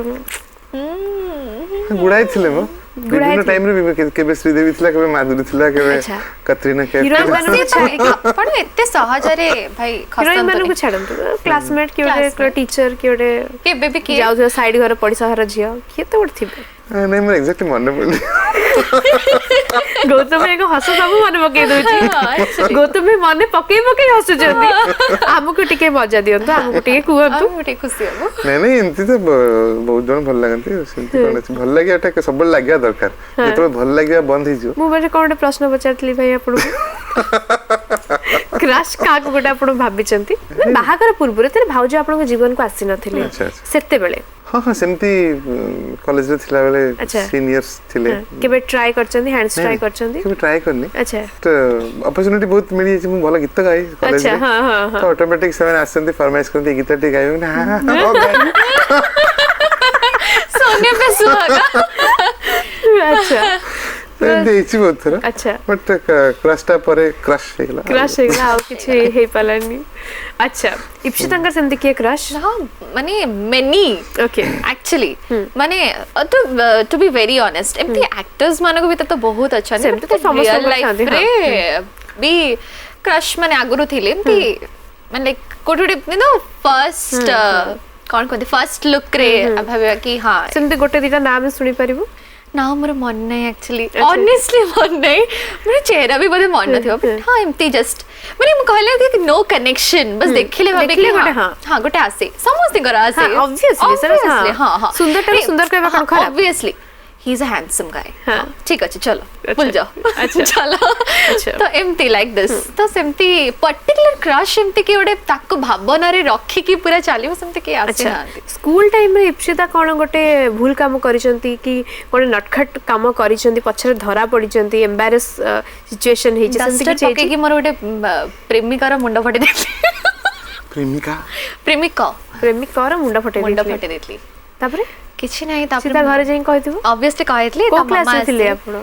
गुड़ाई थिले मो विभिन्न टाइम रे भी केबे श्रीदेवी थिला केबे माधुरी थिला केबे अच्छा। कतरीना Heroine कैफ मानू पण एते सहजरे भाई हिरोइन मानू को खसंत छाडंतु क्लासमेट कि ओटे Classmate। टीचर कि ओटे के बेबी के जाउ साइड घर पड़िसा घर झियो किए तो ओटे थिबे नहीं मोर एक्जेक्टली मन पड़ली गौतम भाई को हस सब मन पकई दोची गौतम भाई मन पकई हसुचंदी हमको टिके मजा दियंतु हमको टिके कुहंतु मोटे खुशी हो नहीं एमती तो बहुत जन भल लागंती सेमती कोन अछि भल लागि एटा सब लागिया दरकार जेतो भल लागिया बंद हि जो मु बारे कोन प्रश्न पचारतली भाई आपण क्रश का को गोटा आपण भाबिचंती बाहागर पूर्व रे भाउज आपण जीवन को आसी नथिले अच्छा, अच्छा। सेते बेले हाँ हाँ सेमती कॉलेज रे थिला बेले अच्छा। सीनियर्स थिले केबे ट्राई करचंदी हैंड्स ट्राई करचंदी केबे ट्राई करनी अच्छा तो अपॉर्चुनिटी बहुत मिली अछि मु भल गीत गाई कॉलेज अच्छा रे हां हां हां तो ऑटोमेटिक सेवन आसंती फरमाइश करती गीत टी गाई ना हां हां गाई सोने पे सुहागा अच्छा देछि बहुत थरा अच्छा बट क्रशटा परे क्रश हेगला क्रश हेगला आउ किछि हे पालानी अच्छा इप्सितांकर सेमती के क्रश हाँ माने मेनी ओके एक्चुअली माने टू बी वेरी ऑनेस्ट एमती एक्टर्स मानको भीतर तो बहुत अच्छा सेमती तो समस्त रियल लोग लाइफ चाहते, रे भी क्रश माने आगुरु थिले एमती माने लाइक कोटुडे नो फर्स्ट कौन कहते फर्स्ट लुक रे भाबिया कि हाँ सेमती गोटे दिटा नाम सुनी परिबो ना मोर मन नहीं एक्चुअली ऑनेस्टली मन नहीं मेरा चेहरा भी बोधे मन न थियो हाँ एमती जस्ट माने मु कहले कि नो कनेक्शन बस देखले भाबे कि गोटे, हाँ हाँ गोटे आसे समस्त कर आसे हाँ, obviously, sir, हाँ। हाँ हाँ सुंदर टाइम सुंदर कहबा कोन खराब obviously he is a handsome guy हाँ। ठीक अछि चलो अच्छा। भूल जाओ अच्छा। चलो अच्छा। तो एमती लाइक दिस तो सेमती पर्टिकुलर क्रश एमती कि ओडे ताको भावना रे रखी कि पूरा चालिबो सेमती कि आसे अच्छा ना स्कूल टाइम रे इप्सिता कोन गोटे भूल काम करिसंती कि कोन नटखट काम करिसंती पछरे धरा पडिसंती एम्बैरेस सिचुएशन हे सेमती डस्टर कि पके कि मोर ओडे प्रेमिकार मुंड फटे देथि प्रेमिका प्रेमिका प्रेमिकर मुंडा फटे मुंड मुंडा फटे देथि तापरे किछि नाही सीधा घरे जाई कहथिबो ऑब्वियसली कहतली को क्लास रे थिले आपण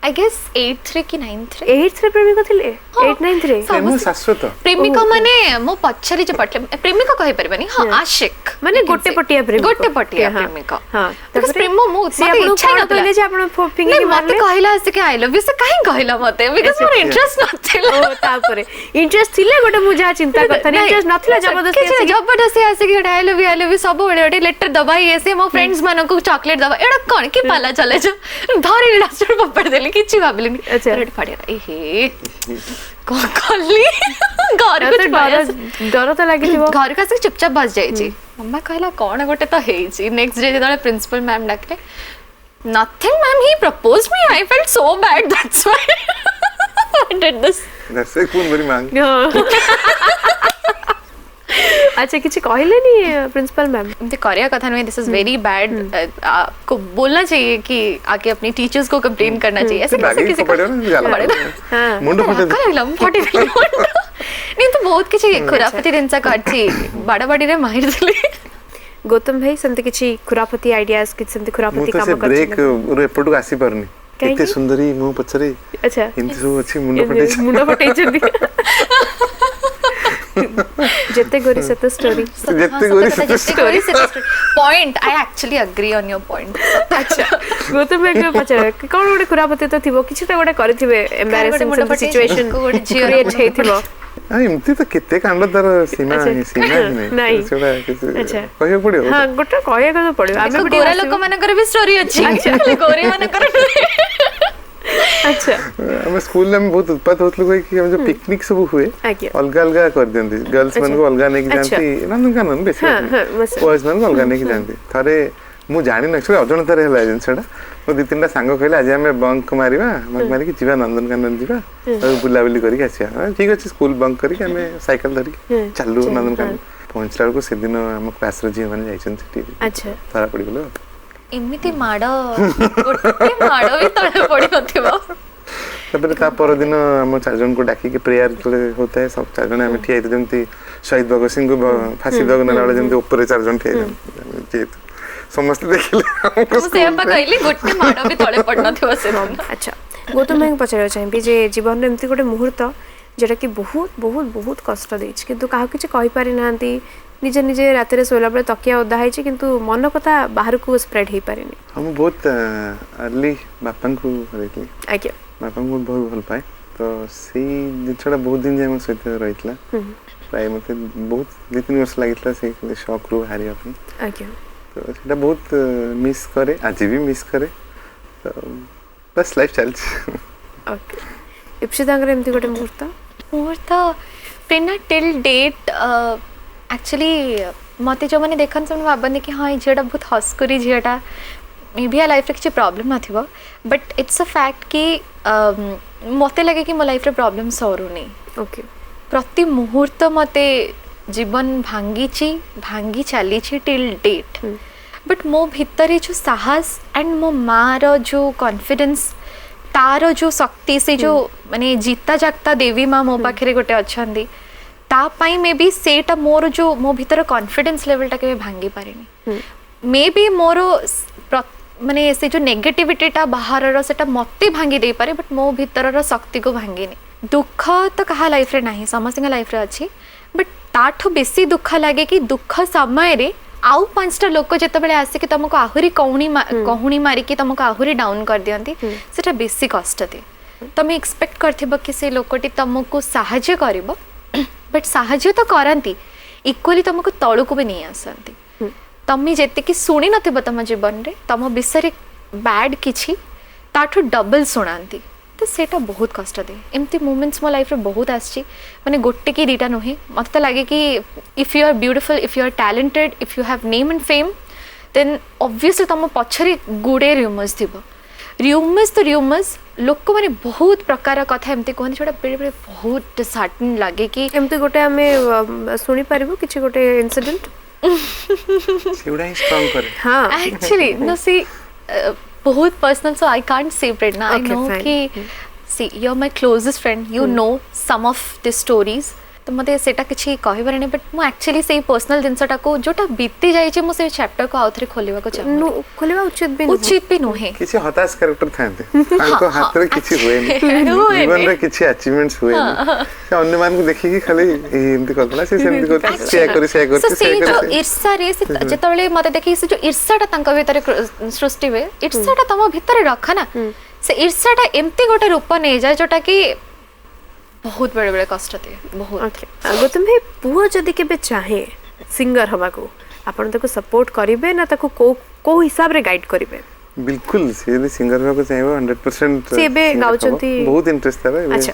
आई गेस 8th रे कि 9th रे 8th ରେ ପ୍ରେମିକ ଥିଲେ 8 9th ରେ ପ୍ରେମ ଶାଶ୍ୱତ ପ୍ରେମିକ ମାନେ ମୋ ପଛରେ ଯେ ପଡିଲେ ପ୍ରେମିକ କହି ପରିବାନି ହଁ ଆशिक ମାନେ ଗୋଟେ ପଟିଆ ପ୍ରେମିକ ଗୋଟେ ପଟିଆ ପ୍ରେମିକ ହଁ ତାପରେ ପ୍ରେମ ମୁଁ ସେ ମତେ ଆପଣଙ୍କୁ ଇଚ୍ଛା କଣ ନଥିଲା କହିଲେ ଯେ ଆପଣ ଫିଙ୍ଗି ମତେ ମାରଲେ କହିଲା ଆସିକି ଆଇ ଲଭ୍ ୟୁ ସେ କାହିଁ କହିଲା ମତେ ବିକଜ ମୋର ଇଣ୍ଟରେଷ୍ଟ ନଥିଲା ଓ ତାପରେ ଇଣ୍ଟରେଷ୍ଟ ଥିଲେ ଗୋଟେ ମୁଁ ଯାହା ଚିନ୍ତା କରିଥାନି ଇଣ୍ଟରେଷ୍ଟ ନଥିଲା ଜବରଦସ୍ତି ଆସିକି ଗୋଟେ ଆଇ ଲଭ୍ ୟୁ ସବୁବେଳେ ଗୋଟେ ଲେଟର ଦବା ଇଏ ସେ ମୋ ଫ୍ରେଣ୍ଡସ୍ ମାନଙ୍କୁ ଚକଲେଟ ଦବା ଏଇଟା କଣ କି ପାଲା ଚଲେଇଛ ଧରି ଲାଷ୍ଟରେ ଫୋପାଡ଼ି ଦେଲି କିଛି ଭାବିଲିନି ଆଚ୍ଛା। ଏହେ କଣ କଲି ଘରକୁ ଡର ତ ଲାଗିଥିବ ଘରକୁ ଆସିକି ଚୁପଚାପ ବସି ଯାଇଛି ମମା କହିଲା କଣ ଗୋଟେ ତ ହେଇଛି ନେକ୍ସଟ ଡେ ଯେତେବେଳେ ପ୍ରିନ୍ସିପାଲ ମ୍ୟାମ୍ ଡାକିଲେ nothing ma'am he proposed me I felt so bad that's why I did this that's a cool very man अच्छा किसी कहलेनी प्रिंसिपल मैम एमती करिया कथा नहीं दिस इज वेरी बैड आपको बोलना चाहिए कि आके अपनी टीचर्स को कंप्लेन करना चाहिए ऐसे कैसे किसी को मुंड फटे नहीं तो बहुत किसी खुराफती जिनसा करछि बड़ा बड़ी रे माहिर दिले गौतम भाई सेमते किछि खुराफती आइडियाज किछि सेमते खुराफती काम कर ब्रेक एपट को आसी परनी केते सुंदरी मु पछरे अच्छा इनती सब अछि मुंड फटे जदी जत्ते गोरी सत स्टोरी जत्ते गोरी सत point I actually agree on your point अच्छा गौतम भाई को पछरे कोन गोटे खुराफती तो थिबो किछि त गोटे करथिबे एम्बैरेसिंग सिचुएशन क्रिएट हेथिबो एमती तो केते कांड तार सीमा नहीं सेडा कहियो पड़ियो हां गोटे कहियो को पड़ियो आमे गोरा लोक मानकर भी स्टोरी अछि गोरे मानकर अच्छा हम स्कूल में बहुत उत्पात होतलु कि हम जो पिकनिक सब हुए अलग अलग कर देंती गर्ल्स मन को अलग नहीं कि जानती नंदनकानन बेसी बॉयज मन को अलग नहीं कि जानती थारे मु जानि न एक्चुअली अजनता रे हला जिनसडा मो दि तीनटा सांग कहले आज हमें बंक मारिबा बंक मारी कि जीवा नंदनकानन जीवा और बुला बुली करी आसिया ठीक अछि स्कूल बंक करी हमें साइकिल धरी चलु नंदनकानन पहुंचला को से दिन हम क्लास रे जी माने जाइछन सिटी अच्छा तारा पड़ी गेलो एमिति माडो गोटे माडो भी तळे पड़ी नथिबो तबरे ता पर दिन हम चार जन को डाकी के प्रेयर होता है सब चार जन हम ठिया जंती शहीद भगत सिंह को फांसी दग नला वाले जंती ऊपर चार जन ठिया जे समस्त देखिले हमको से हम कहली गोटे माडो भी तळे पड़ नथिबो से अच्छा गौतम भाई पचार चाहिए जे जीवन में एमती गोटे मुहूर्त जेटा कि बहुत बहुत बहुत कष्ट देछि किंतु काहा किछ कहि पारि नांती निजे निजे रात रे सोला बेले तकिया ओदा है किंतु मन कथा बाहर को स्प्रेड ही पारेनी हम बहुत अर्ली बापन को देखली आज्ञा बापन को बहुत भल पाए तो से जिछड़ा बहुत दिन जे हम सहित रहितला प्राय मते बहुत 2-3 वर्ष लागितला से शॉक रो हारिया पे आज्ञा तो सेटा बहुत मिस करे आज भी मिस करे तो बस लाइफ चलछ ओके इप्सितांगर एमती गोटे मुहूर्त प्रेरणा टिल डेट एक्चुअली मते जो मैंने देखन सब भाबने कि हाँ झीटा बहुत हस्करी झीटा मे भी लाइफ रे किसी प्रॉब्लम नथिबो बट इट्स अ फैक्ट कि मते लगे कि मो लाइफ रे प्रॉब्लम सरुनी ओके प्रति मुहूर्त मते जीवन भांगी चली टिल डेट बट मो भितरे जो साहस एंड मो माँ रो जो कॉन्फिडेंस तार जो शक्ति से जो माने जीता जागता देवी माँ मो पाखे गोटे अच्छा तापाई मे बी सेटा मोर जो मो भीतर कॉन्फिडेंस लेवल टा के भांगी पारेनी मे बी मोर माने से जो नेगेटिविटी टा बाहर रो सेटा मते भांगी दे पारे बट मो भीतर रो शक्ति को भांगेनी दुख तो कहा लाइफ रे नाही समस्त लाइफ रे अछि बट ताठो बेसी दुख लागे कि दुख समय रे आउ 5टा लोक जते बेले आसे कि तुमको आहुरी कहूणी मारी कि तुमको आहुरी डाउन कर दियंती सेटा बेसी कष्ट दे तुम एक्सपेक्ट करथिबो कि से लोकटी तुमको सहाय्य करबो बट सहाय्य तो करती इक्वली तुमको तलू को भी नहीं आसती तुम जेते कि शुणी नथिबो तुम जीवन रे तुम विषय बैड किछि ताठो डबल शुणाती तो सेटा बहुत कष्ट दे एमती मोमेंट्स मो लाइफ रे बहुत आछि माने गोटे की दीटा नहे मते तो लागे कि if you are beautiful if you are talented if you have name and fame then obviously तुम पछरी गुडे रूमर्स थिबो रूमर्स लोक माने बहुत प्रकार कथा एमती कहन छोटा बेले बेले बहुत डिसहार्टन लागे कि एमती गोटे हमें सुनी पारिबो किछि गोटे इंसिडेंट सेउडा ही स्ट्रांग करे हां एक्चुअली नो सी बहुत personal so I can't say Prerna I know कि see you are my closest friend you know some of the stories तो मते सेटा किछि कहबार नै बट मु एक्चुअली सेही पर्सनल जिंसटा को जोटा बीती जाय छै मु से चैप्टर को आउथरे खोलिबा को चाहू खोलिबा उचित भी नुहे किछि हताश कैरेक्टर थांते तांको हाथ रे किछि होय नै जीवन रे किछि अचीवमेंट्स होय नै से अन्य मान को देखि कि खाली एमति करला से सेमति करते शेयर कर से जो ईर्ष्या रे से जेतबेले मते देखि से जो ईर्ष्याटा तांका भीतर सृष्टि वे ईर्ष्याटा तम भीतर रख ना से ईर्ष्याटा एमती गोटे रूप नै जाय जोटा कि बहुत बड़े बड़े कष्ट थे बहुत ओके गौतम भाई पुओ जदि केबे चाहे सिंगर हवा को आपण ताको सपोर्ट करिवे ना ताको को हिसाब रे गाइड करिवे बिल्कुल से सिंगर हवा को चाहिए 100% से बे गाउचंती बहुत इंटरेस्ट था अच्छा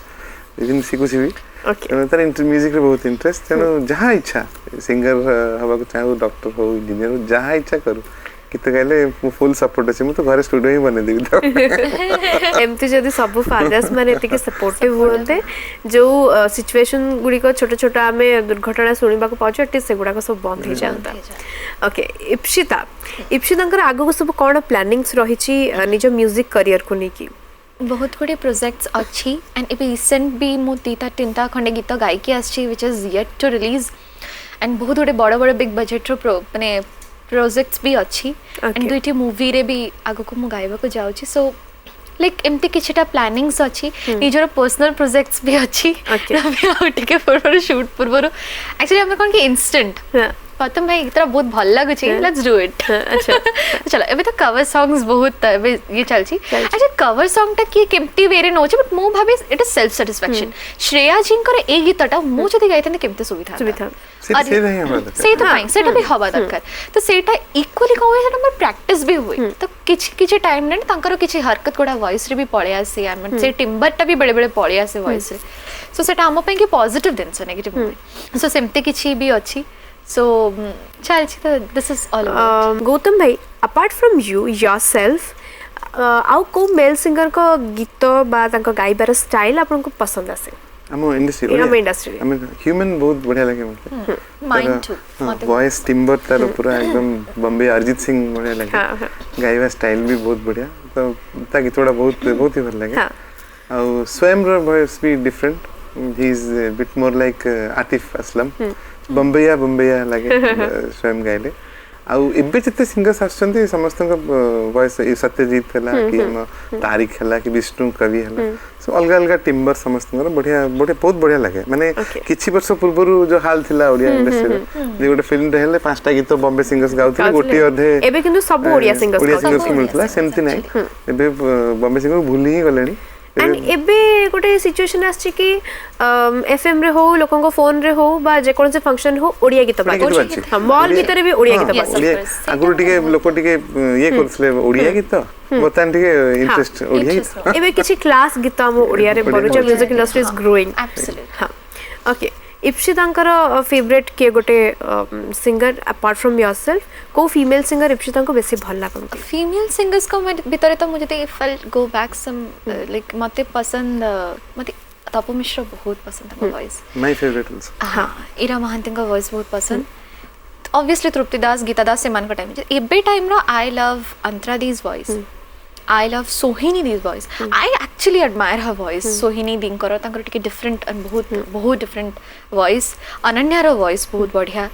इवन सिकु छी भी ओके तार म्यूजिक रे बहुत इंटरेस्ट तेनो जहां इच्छा सिंगर हवा को चाहे डॉक्टर हो इंजीनियर हो जहां इच्छा करू कित कहले फुल सपोर्ट अछि मु तो घर स्टूडियो ही बने देबी तो एमती जदि सब फादर्स माने टिके सपोर्टिव होते जो सिचुएशन गुडी को छोटा छोटा हमें दुर्घटना सुनिबा को पाउछ एटी से गुडा को सब बंद हो जाता ओके इप्सितांकर आगो को सब कोन प्लानिंग्स रही छी निज म्यूजिक करियर को नेकी बहुत गुडे प्रोजेक्ट्स अच्छी एंड ए रिसेंट भी मो तीता तिनता खंडे गीत गायकी आछि which is yet to release and बहुत गुडे बड़ बड़ बिग बजेट रो माने प्रोजेक्ट्स भी अच्छी एंड दुईटी मूवी रे भी आगो को मु गाइबा को जाउची सो लाइक एमती किछटा प्लानिंग्स अच्छी निजर पर्सनल प्रोजेक्ट्स भी अच्छी टिके पूर्व शूट पूर्व एक्चुअली हम कोन कि इंस्टेंट गौतम भाई इतना बहुत भल लगुच लेट्स डू इट अच्छा चलो एबे तो कवर सॉन्ग्स बहुत एबे ये चलची अच्छा कवर सॉन्ग टा की केमती वेरे नोचे बट मो भाबे it is self satisfaction Shreya जिंकर ए गीतटा मो जदी गाइतने केमते सुविधा से नहीं हमारा से तो फाइन सेटा भी हवा दरकार तो सेटा इक्वली कहवे सेटा हमर प्रैक्टिस भी हुई तो किछि टाइम ने तांकर किछि हरकत कोडा वॉइस रे भी पळे आसे आई मीन से टिम्बर टा भी बड़े बड़े पळे आसे वॉइस रे सो सेटा हम पे कि पॉजिटिव दिन से नेगेटिव सो सेमते किछि भी अछि so chalchi this is all about Gautam bhai apart from you yourself आउ को मेल सिंगर को गीत बा तांको गाइबार स्टाइल आपन को पसंद आसे हम इंडस्ट्री आई मीन ह्यूमन बहुत बढ़िया लगे मतलब माइंड टू वॉइस टिम्बर तार पूरा एकदम बॉम्बे अरिजीत सिंह बढ़िया लगे गाइबा स्टाइल भी बहुत बढ़िया तो ता गीतोड़ा बहुत बहुत ही भल लगे आ स्वयं रो वॉइस भी different he is bit more like Atif Aslam बम्बैया लगे स्वयं गाइले आउ एबे जते सिंगर्स आछंती समस्त वॉइस सत्यजीत हला कि तारिक हला कि विष्णु कवि हला सो अलग अलग टिम्बर समस्त बढ़िया बहुत बढ़िया लगे माने किछि वर्ष पूर्व जो हाल थिला ओडिया इंडस्ट्री जे गोटे फिल्म रे हेले पांचटा गीत बॉम्बे सिंगर्स गाउथिले गोटी अधे एबे किंतु सब ओडिया सिंगर्स मिलथला सेमति नै एबे बॉम्बे सिंगर भूली ही गलेनी एंड एबे गोटे सिचुएशन आछि कि एफएम रे हो लोकन को फोन रे हो बा जे कोन से फंक्शन हो ओडिया गीत बाज मॉल भीतर भी ओडिया गीत बाज आगुर टिके लोक टिके ये करथले ओडिया गीत बतन टिके इंटरेस्ट ओडिया गीत एबे किछि क्लास गीत हम ओडिया रे बरुचे music industry is growing absolutely हां ओके इप्सितांकर फेवरेट के गोटे सिंगर अपार्ट फ्रॉम योरसेल्फ को फीमेल सिंगर इप्सिता को बेसी भल लागंती फीमेल सिंगर्स को भीतर तो मुझे तो felt go back some like मते पसंद मते तपो मिश्र बहुत पसंद है वॉइस माय फेवरेट आल्सो हां इरा महांती का वॉइस बहुत पसंद ऑब्वियसली तृप्ति दास गीता दास से मान का टाइम एबे टाइम रो I love Antara these voice I love Sohini Dee's voice. I actually admire her voice. Sohini Dinkar तांकर टिके different and बहुत different voice. अनन्या रो voice बहुत बढ़िया.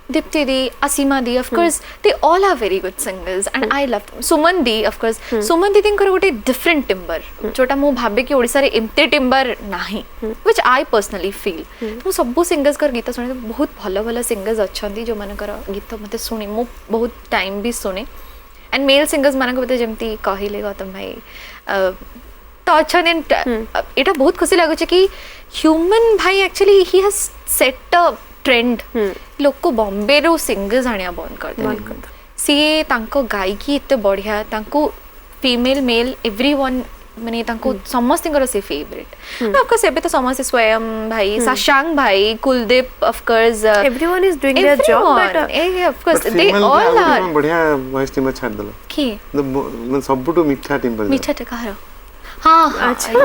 Dipti Di, Asima Di, of course, they all are very good singers and I love them. Suman Di, of course. Suman Di तांकर गोटे different timber. जोटा मु भाबे कि ओडिसा रे एमते timber नाही. Which I personally feel. मु सबु singers कर गीत सुने बहुत भलो भलो singers अछंती जो मानकर गीत मते सुनी मु बहुत टाइम भी सुने. एंड मेल सिंगर्स मानक बते जेमती कहिले गौतम भाई तो अच्छन एटा बहुत खुशी लागु कि ह्यूमन भाई actually he has set a trend लोक को बॉम्बे रो सिंगर्स आनिया बंद कर दे सी तांको गायकी एते बढ़िया तांको फीमेल मेल एवरीवन माने तांको समस्त से फेवरेट ऑफ कोर्स एबे तो समस्त स्वयं भाई साशांग भाई Kuldeep of course everyone is doing their job but of course they all are बढ़िया वॉइस टीम छाड़ दलो की मतलब सबटू मीठा टीम बजा मीठा कहारो हां अच्छा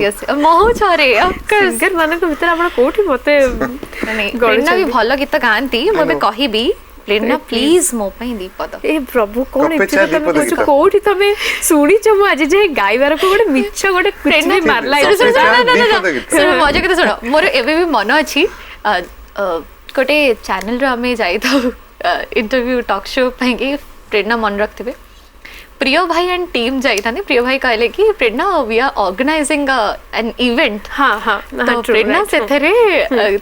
यस महु छरे ऑफ कोर्स सिंगर माने को भीतर आपण कोठी मते नहीं गणना भी भलो गीत गांती मबे कहिबी प्रेरणा प्लीज मो पई दीपद ए प्रभु कोन कपे इच्छा चा तमे दीपद कुछ गीत। कोठी तमे सुनी छ मु आज जे गाइबार को गोटे मिछ गोटे कुछ भी मारला सुन, सुन, सुन, दीपद गीत। मजा के सुनो मोर एबे भी मन अछि गोटे चैनल रो हमें जाई था इंटरव्यू टॉक शो पई प्रेरणा मन रखथिबे प्रिय भाई एंड टीम जाई था प्रिय भाई कहले कि Prerana we are organising an event हां हां तो प्रेरणा से थरे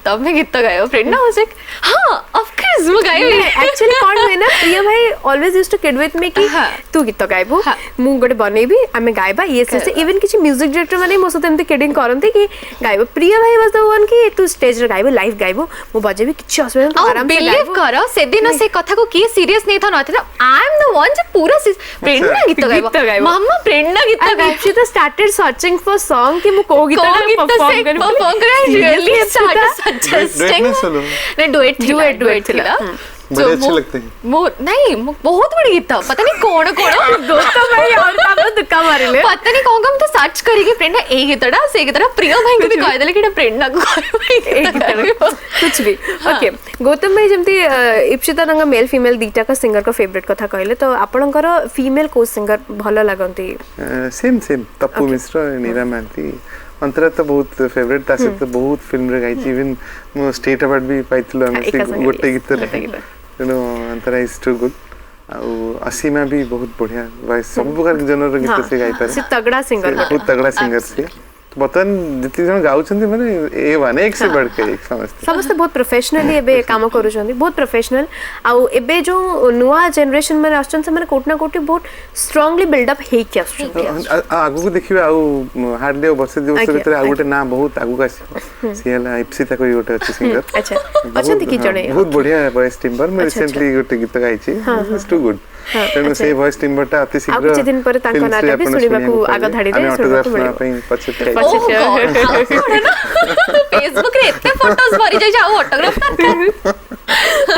तब में गीत गायो प्रेरणा वाज लाइक हां ऑफ कोर्स वो गायो एक्चुअली कोन होय ना प्रिय भाई always used to kid with me कि हाँ। तू गीत गाइबो हाँ। मु गोटे बनेबी आमे गाइबा ये से इवन किछि म्यूजिक डायरेक्टर माने मो सते एमती किडिंग करंती कि गाइबो प्रिय भाई वाज द वन कि तू स्टेज रे गाइबो लाइव गाइबो मु बजेबी किछि असुविधा नहीं, तू आराम से बिलीव गाइबो करो से दिन से कथा को किए सीरियस नहीं था नथिला आई एम द वन जे पूरा प्रेरणा गीत गीत गाइबो गाइबो। मम्मा प्रेरणा गीत And गाइबो Ipshita started searching for song कि मु को गीत परफॉर्म करे really start suggesting duet solo? नहीं डुएट Duet थिला। बड़े अच्छे लगते हैं। मो नहीं बहुत बड़ी गीत था पता नहीं कौन कौन गौतम भाई और पापा दुक्का मारिले पता नहीं कौन कौन तो सर्च करेगी प्रेरणा ए गीतड़ा से गीतड़ा प्रिय भाई को भी कह देले कि प्रेरणा को कुछ भी ओके गौतम भाई जमती इप्सिता रंग मेल फीमेल दीटा का सिंगर का फेवरेट कथा कहले तो आपणकर फीमेल को सिंगर भलो लागंती सेम सेम तप्पू मिश्र नीरा महांती अंतरा तो बहुत फेवरेट तासे तो बहुत फिल्म रे गाइची इवन मो स्टेट अवार्ड भी पाइथिलो हम से गोटे गीत तेणु अंतरा इज टू गुड असीमा भी बहुत बढ़िया वॉइस सब प्रकार जनर गीत से गाई पारे से तगड़ा सिंगर बहुत तगड़ा सिंगर से तो बतन जितने जन गाउछन्ती माने ए वन एक से बढ़ के एक समस्त बहुत प्रोफेशनली एबे काम करूछन्ती बहुत प्रोफेशनल आउ एबे जो नुआ जनरेशन में आछन से माने कोटना कोटी बहुत स्ट्रांगली बिल्ड अप हे के आछन आगु को देखिबे आउ हार्डली वर्ष दि वर्ष भीतर आ गोटे ना बहुत आगु का सियाला इप्सिता कोई गोटे अछि सिंगर अच्छा अछन्ती की जणे बहुत बढ़िया वॉइस टिम्बर मैं रिसेंटली गोटे गीत गाइची इट्स टू गुड तेणु से वॉइस टिम्बर टा अति शीघ्र कुछ दिन पर तांको नाटा भी सुनिबाकू आगा धाडी रे ऑटोग्राफ सुनिबाकू ना मिलिबो पई पछे फेसबुक रे एते फोटोज भरी जाय जाऊ ऑटोग्राफ कर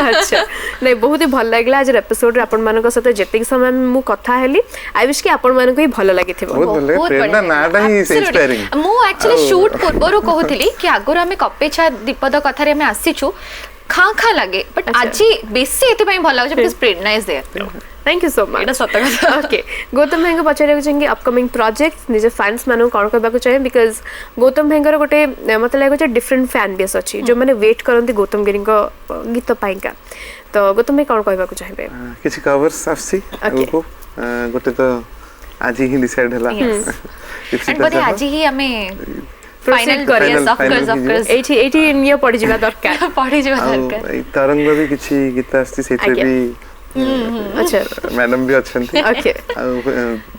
अच्छा नहीं बहुत ही भल लागला आज एपिसोड रे आपण मानक साथ जतिक समय मु कथा हेली आई विश कि आपण मानक ही भल लागिथिबो बहुत भले प्रेरणा नाटा ही इंस्पायरिंग मु एक्चुअली शूट पूर्वरु कहूଥିଲି कि आगुर हमें कपेछा दीपद कथा रे हमें आसीछु खा खा लागे बट आज बेसी एते पई भल लागछ because Prerana is there thank you so much एटा सत कथा ओके गौतम भाई को पचारे चाहिए अपकमिंग प्रोजेक्ट निजे फैंस मानू कौन कहबाक चाहिए बिकॉज गौतम भाई गोटे मत लगे डिफरेंट फैन बेस अच्छी जो मैंने वेट करती गौतम गिरी गीत पाइका तो गौतम भाई कौन कहबाक चाहिए किछि कवर्स आसी को गोटे तो आज ही डिसाइड हला एंड बट आज ही हमें फाइनल Proceed करिए Final, of course final of course एठी एठी निय पड़ी जिबा दरकार पढ़ी जो दरकार ए तरंग भी किछि गीत आसी सेते आज्ञा। भी अच्छा मैडम भी अछंती ओके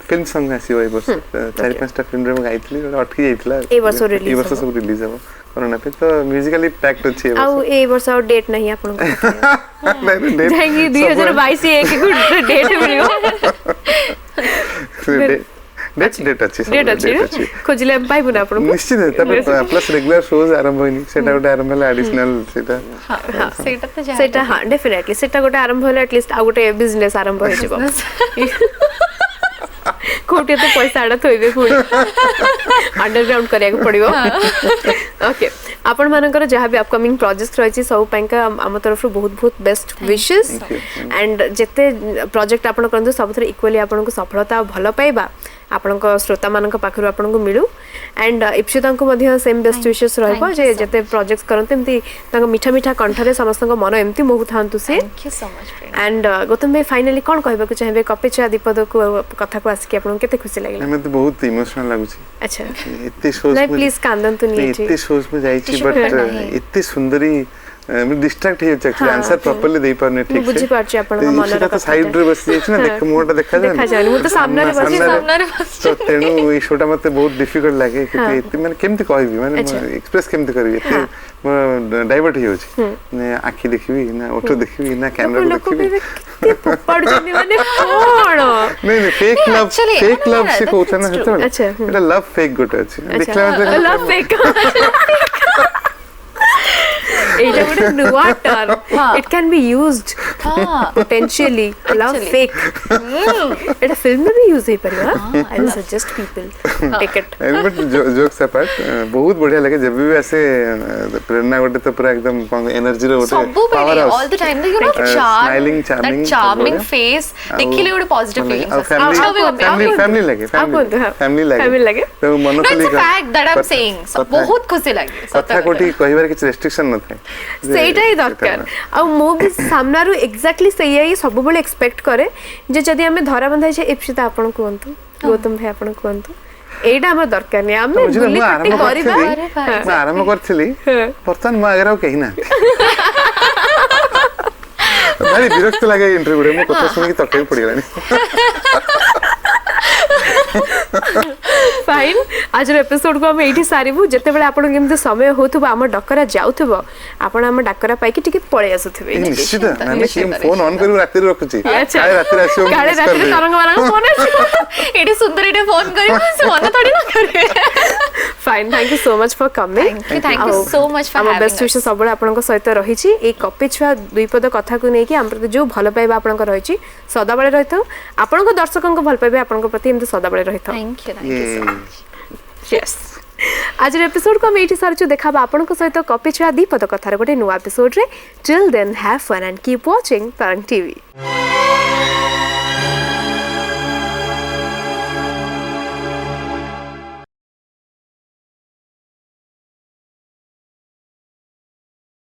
फिल्म सॉन्ग आसी होय बस चार पांचटा फिल्म रे म गाइतली अटकी जाइतला ए वर्ष release ए वर्ष सब रिलीज हो कोरोना पे तो म्यूजिकली पैक्ड अछि आउ ए वर्ष और डेट नहीं आपन नहीं डेट जाएंगे 2022 एक डेट मिलियो डेट अच्छी डेट अच्छी खोजले हम पाइबो ना आपन निश्चित है तब प्लस रेगुलर शोज आरंभ होइनी सेटा गोटे आरंभ होला एडिशनल सेटा हां सेटा तो जा सेटा हां डेफिनेटली सेटा गोटे आरंभ होला एटलीस्ट आ गोटे बिजनेस आरंभ हो जिवो कोटे तो पैसा आडा थोइबे पुणी अंडरग्राउंड करिया पड़िबो ओके आपण मानकर जहाँ भी अपकमिंग प्रोजेक्ट रही सब पाइका आम तरफ बहुत बहुत बेस्ट विशेस एंड जिते प्रोजेक्ट आपण करंतु सब थरे इक्वली आपण को सफलता भल पाइबा आपण श्रोता मान पाखर आपण को मिलू एंड इप्सिता को मध्य सेम बेस्ट विशेस रहबो जे जते प्रोजेक्ट करंतु एमती तांका मीठा मीठा कंठरे समस्त मन एमती मोहु थांतु से thank you so much and Gautam भाई फाइनली कौन कहबा को चाहबे कपेचा दीपद को कथा को आसी आपण केते खुशी लागला हमें तो बहुत इमोशनल लागु छी अच्छा इत्ते शोज नहीं प्लीज कांदंतु नहीं इत्ते शोज में जाई छी बट इत्ते सुंदरी मैं डिस्ट्रैक्ट हे एक्चुअली आंसर प्रॉपर्ली दे पारने ठीक से बुझी पारची आपण मन रा तो साइड रे बस छी ना देख मोटा देखा जाय देखा जाय मु तो सामने रे बस सामने रे बस तो तेणु ए शोटा मते बहुत डिफिकल्ट लागे कि एते माने केमति कहबी माने एक्सप्रेस केमति करबी एते डाइवर्ट हे होची ने आखी देखबी ना ओठो देखबी ना कैमरा देखबी पड़ जनी माने कोण नहीं फेक लव से कोथा ना हेतो अच्छा एटा लव फेक गोटे अछि देखला मतलब लव फेक एटा गोटे नुवा term it can be used हाँ पोटेंशियली लव Actually. फेक एटा फिल्म में भी यूज हे परिवा I will suggest people take it but jokes apart बहुत बढ़िया लगे जब भी ऐसे प्रेरणा गोटे तो पूरा एकदम एनर्जी रो गोटे सबु पावर बेले all the time you know Smiling, charming, that charming सब फेस देखिले ଗୋଟେ पॉजिटिव फीलिंग फैमिली लगे Family लगे। तो मन No, को it's a fact that I'm saying. बहुत खुशी लगे कथा कोठी कहिबार किछ रेस्ट्रिक्शन न थाए ସେଇଟା ହିଁ ଦରକାର ଆଉ ମୁଁ ବି ସାମ୍ନାରୁ ଏକ୍ଜାକ୍ଟଲି ସେଇଆ ହିଁ ସବୁବେଳେ ଏକ୍ସପେକ୍ଟ କରେ ଯେ ଯଦି ଆମେ ଧରା ବନ୍ଧା ହେଇଛେ ଇପ୍ସିତା ଆପଣ କୁହନ୍ତୁ ଗୌତମ ଭାଇ ଆପଣ କୁହନ୍ତୁ ଏଇଟା ଆମର ଦରକାର ନାହିଁ ଆମେ ବୁଲି ପାଟି କରିବା ମୁଁ ଆରମ୍ଭ କରିଥିଲି ବର୍ତ୍ତମାନ ମୋ ଆଗରେ ଆଉ କେହି ନାହାନ୍ତି ଭାରି ବିରକ୍ତ ଲାଗେ ଇଣ୍ଟରଭ୍ୟୁରେ ମୋ କଥା ଶୁଣିକି ତକେ ପଡ଼ିଗଲାଣି फाइन आज एपिसोड को हम एठी सारिबु जते बेले आपन केमते समय होथबो हम डकरा जाउथबो आपन हम डकरा पाइकी टिके पळे आसुथबे निश्चित माने कि फोन ऑन करू राती रखुची अच्छा। काहे राती आसियो काले राती तरंग वाला फोन एडी सुंदर एडी फोन करी मन थोड़ी ना करे fine thank you so much for coming thank you so much for हम बेस्ट विश सबले आपन को सहित रहिची ए कपि छुआ दुई पद कथा को नै कि हम प्रति जो भल पाइबा आपन को रहिची सदा बेले रहितो आपन को दर्शकन को भल पाइबा आपन को प्रति हम सदा बेले रहितो thank you so much yes आज एपिसोड को हम एठी सारचु देखाबा आपन को सहित कपि छुआ दी पद कथार गोटे नुवा एपिसोड रे till then have fun and keep watching Tarang TV